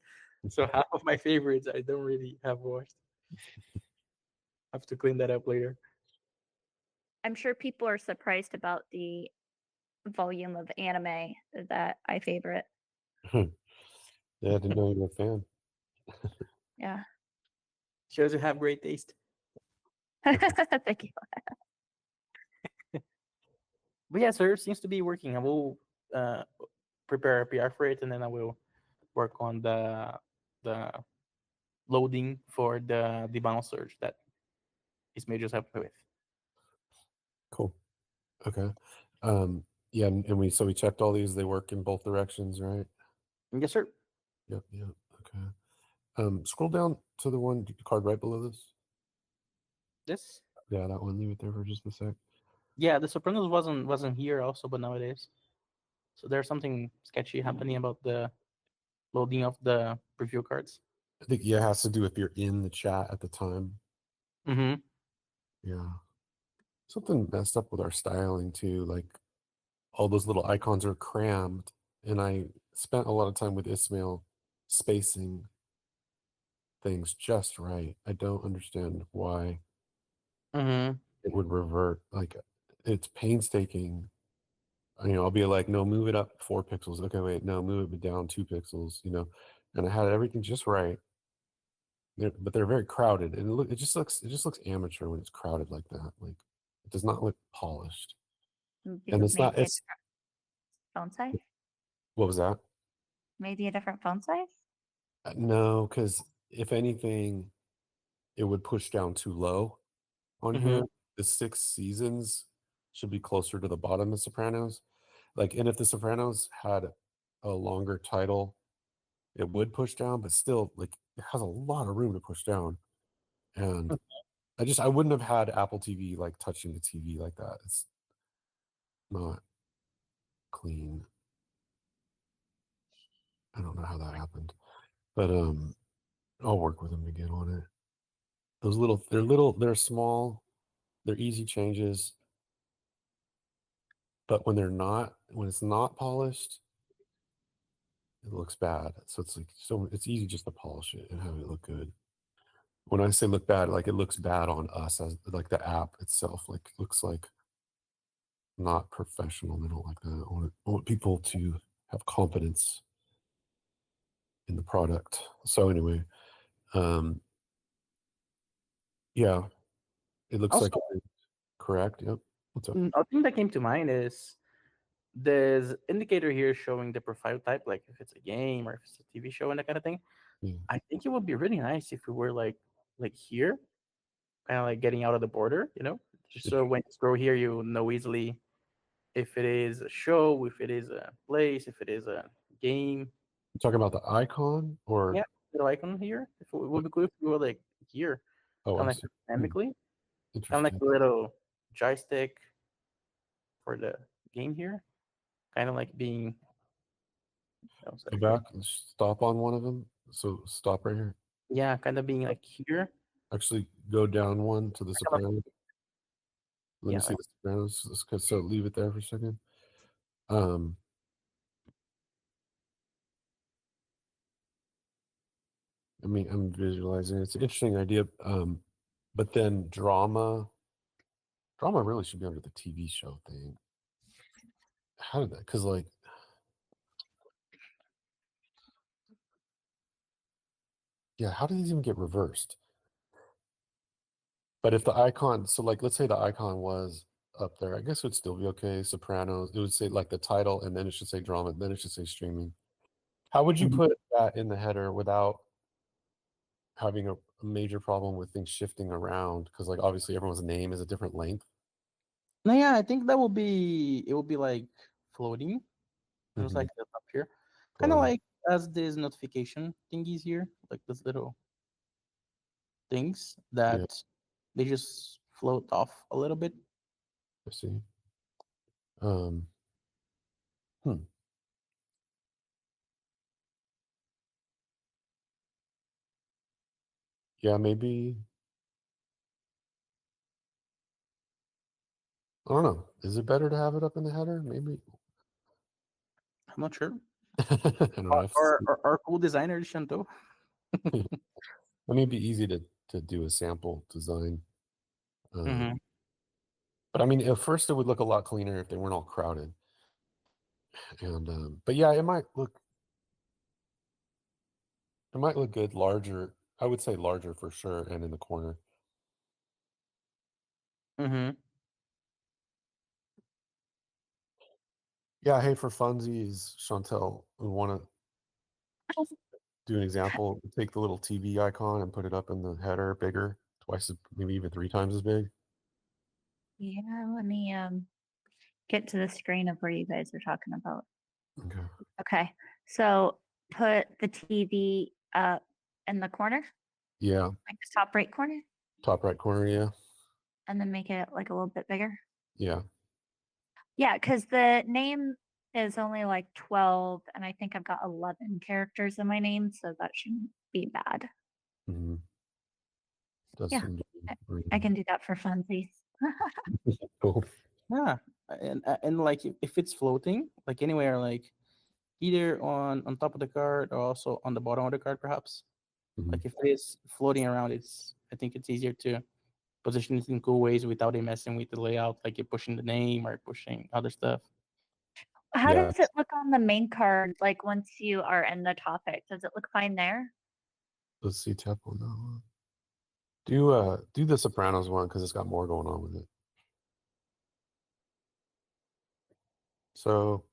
So half of my favorites I don't really have watched. I have to clean that up later. I'm sure people are surprised about the volume of anime that I favorite. Yeah, I didn't know you were a fan. Yeah. Shows you have great taste. Thank you. But yeah, sir, it seems to be working. I will prepare a PR for it, and then I will work on the loading for the debound search that Ismail just helped me with. Cool. Okay. Yeah, and we checked all these. They work in both directions, right? Yes, sir. Yep. Yeah. Okay. Scroll down to the one card right below this. This. Yeah, that one. Leave it there for just a sec. Yeah, the Sopranos wasn't here also, but now it is. So there's something sketchy happening about the loading of the preview cards. I think it has to do if you're in the chat at the time. Mm-hmm. Yeah. Something messed up with our styling too. Like all those little icons are crammed, and I spent a lot of time with Ismail spacing things just right. I don't understand why Mm-hmm. it would revert. Like it's painstaking. I'll be like, no, move it up 4 pixels. Okay, wait, no, move it down 2 pixels. And I had everything just right. But they're very crowded, and it just looks amateur when it's crowded like that. Like it does not look polished, and it's not. Maybe a It's different phone size? what was that? Maybe a different phone size? No, because if anything, it would push down too low on Mm-hmm. here. The 6 seasons should be closer to the bottom of Sopranos. Like, and if the Sopranos had a longer title, it would push down, but still, like, it has a lot of room to push down. And I wouldn't have had Apple TV like touching the TV like that. It's not clean. I don't know how that happened, but I'll work with them to get on it. They're small, they're easy changes, but when it's not polished, it looks bad. So it's easy just to polish it and have it look good. When I say look bad, like it looks bad on us as like the app itself, like looks like not professional. They don't like that. I want people to have confidence in the product. So anyway, yeah, it looks Also, like it's correct. Yep. What's up? a thing that came to mind is there's indicator here showing the profile type, like if it's a game or if it's a TV show and that kind of thing. Yeah. I think it would be really nice if we were like here, kind of like getting out of the border, just so when you scroll here, you know easily if it is a show, if it is a place, if it is a game. You talking about the icon or? Yeah, little icon here. If it would be cool if we were like here, Oh, kind of I like see. dynamically, kind of like Interesting. a little joystick for the game here, kind of like being. Go back and stop on one of them. So stop right here. Yeah, kind of being like here. Actually, go down one to the Sopranos. Let Yeah, me see the Sopranos. So leave it there for a second. Um, I'm visualizing. It's an interesting idea. But then drama really should be under the TV show thing. How did that? Because like, Yeah, how did these even get reversed? But if the icon, so like, let's say the icon was up there, I guess it would still be okay. Sopranos, it would say like the title, and then it should say drama, then it should say streaming. How would you Mhm. put that in the header without having a major problem with things shifting around? Because like obviously everyone's name is a different length. No, yeah, I think that will be it will be like floating. Just Mhm. like the top here. Kind of Floating. like as this notification thingies here, like this little things that Yeah, they just float off a little bit. I see. Um, hmm. Yeah, maybe. I don't know. Is it better to have it up in the header? Maybe. I'm not sure. I don't know. Our cool designer Shanto. I mean, it'd be easy to do a sample design. Mm-hmm. But I mean, at first it would look a lot cleaner if they weren't all crowded. And but yeah, it might look good larger. I would say larger for sure, and in the corner. Mm-hmm. Yeah, hey, for funsies, Chantel, we want to do an example. Take the little TV icon and put it up in the header bigger, twice, maybe even 3 times as big. Yeah, let me get to the screen of where you guys are talking about. Okay. Okay, so put the TV up in the corner, Yeah, like the top right corner, top right corner. Yeah, and then make it like a little bit bigger. yeah. Yeah, because the name is only like 12, and I think I've got 11 characters in my name, so that shouldn't be bad. Mm-hmm. Does Yeah, seem to be I can do that for funsies. cool. Yeah, and like if it's floating, like anywhere, like either on top of the card or also on the bottom of the card, perhaps. Mhm. Like if it is floating around, I think it's easier to position it in cool ways without it messing with the layout, like you're pushing the name or pushing other stuff. How Yeah. does it look on the main card? Like once you are in the topic, does it look fine there? Let's see, tap on that one. Do the Sopranos one because it's got more going on with it. So,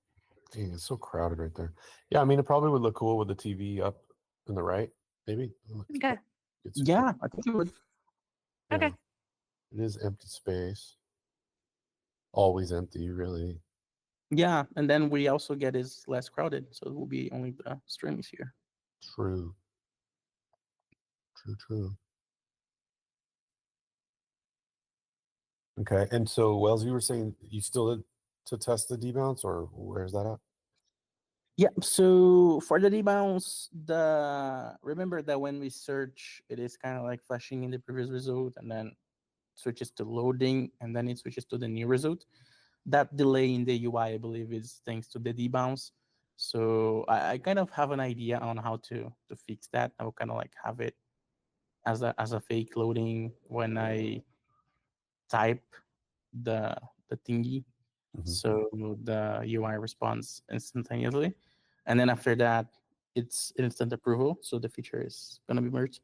dang, it's so crowded right there. Yeah, I mean, it probably would look cool with the TV up in the right, maybe. Okay. Yeah, I think it would. Yeah, Okay. it is empty space. Always empty, really. Yeah, and then we also get is less crowded, so it will be only the streams here. True. True, true. Okay, and so Wells, you were saying you still did to test the debounce, or where's that at? Yeah, so for the debounce, remember that when we search, it is kind of like flashing in the previous result and then switches to loading and then it switches to the new result. That delay in the UI, I believe, is thanks to the debounce. So I kind of have an idea on how to fix that. I will kind of like have it as a fake loading when I type the thingy, Mhm. so the UI responds instantaneously, and then after that, it's instant approval. So the feature is gonna be merged.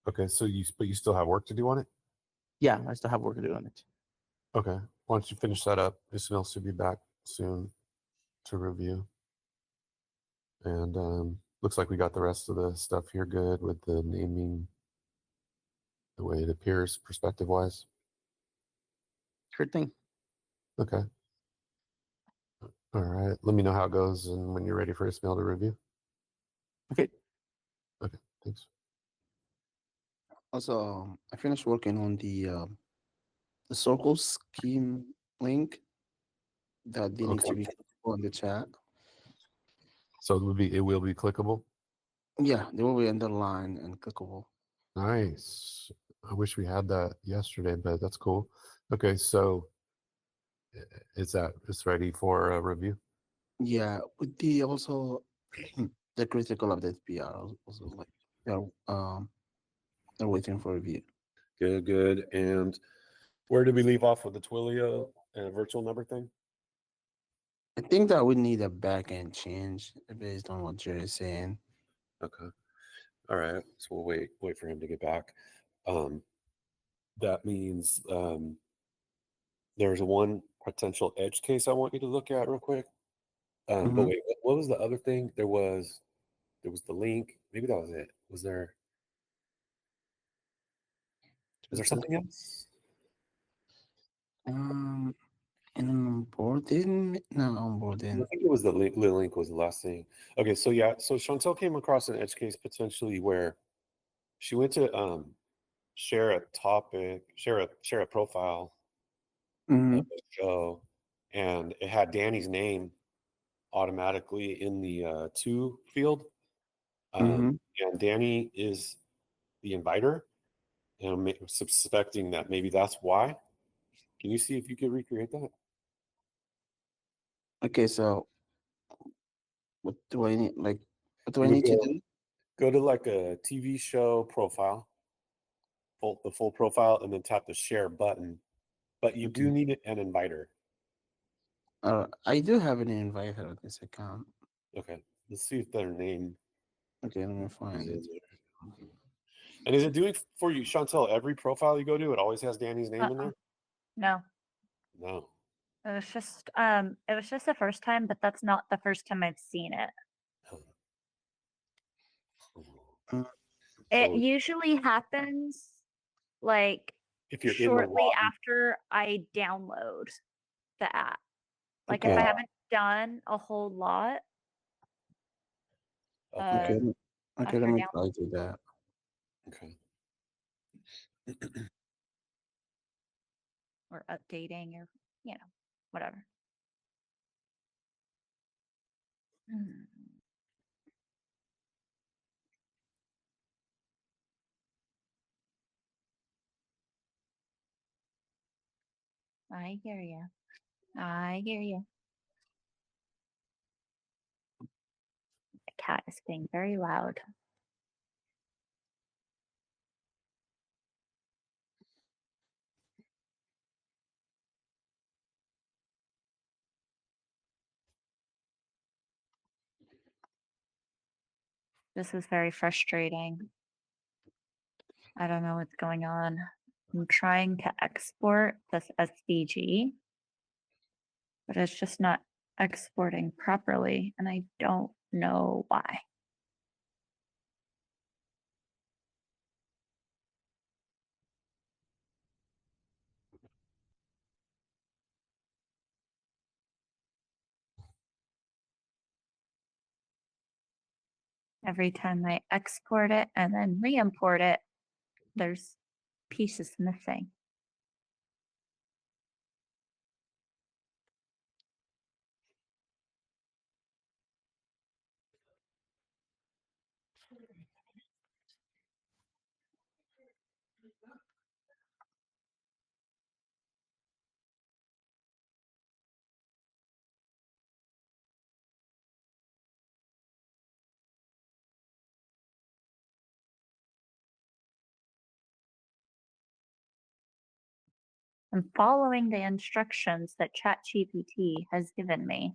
Okay, so but you still have work to do on it? Yeah, I still have work to do on it. Okay, once you finish that up, Ismail should be back soon to review. And looks like we got the rest of the stuff here good with the naming, the way it appears perspective wise. Sure thing. Okay. All right. Let me know how it goes and when you're ready for Ismail to review. Okay. Okay. Thanks. Also, I finished working on the circle scheme link that needs to be on the chat. So it will be clickable. Yeah, they will be underlined and clickable. Nice. I wish we had that yesterday, but that's cool. Okay, so it's ready for a review? Yeah, with the also the critical of the PR also like they're waiting for review. Good, good. And where did we leave off with the Twilio and virtual number thing? I think that we need a back end change based on what Jerry's saying. Okay. All right. So we'll wait for him to get back. That means there's one potential edge case I want you to look at real quick. But Mhm. wait, what was the other thing? There was the link. Maybe that was it. Was there something else? And onboarding? No, I onboarding. think it was the link was the last thing. Okay, so yeah, so Chantel came across an edge case potentially where she went to share a topic, share a profile Mhm. of a show, and it had Danny's name automatically in the to field. Mhm. And Danny is the inviter, and I'm suspecting that maybe that's why. Can you see if you could recreate that? Okay, so what do I need? Like, what do I You would need to do? go to like a TV show profile, the full profile, and then tap the share button. But you do Okay. need an inviter. I do have an invite on this account. Okay, let's see if their name Okay, let me is find in it. there. And is it doing for you, Chantel? Every profile you go to, it always has Danny's name in Uh-uh. there. No, No. it was just the first time, but that's not the first time I've seen it. Mm. It So usually happens like if you're in the shortly lobby, after I download the app. Like if Okay. I haven't done a whole lot, okay, Okay. Okay, let after me down try to do that. okay. or updating or whatever. Hmm. I hear you. I hear you. The cat is being very loud. This is very frustrating. I don't know what's going on. I'm trying to export this SVG, but it's just not exporting properly, and I don't know why. Every time I export it and then re-import it, there's pieces missing. I'm following the instructions that ChatGPT has given me.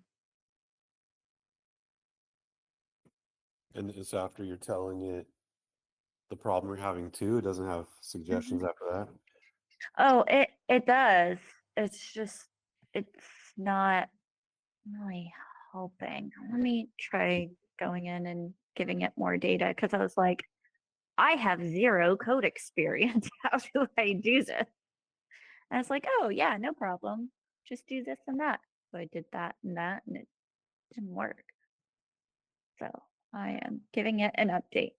And it's after you're telling it the problem you're having too. It doesn't have suggestions after that. Oh, it does. It's just it's not really helping. Let me try going in and giving it more data because I was like, I have zero code experience. How do I do this? And it's like, oh yeah, no problem. Just do this and that. So I did that, and it didn't work. So I am giving it an update.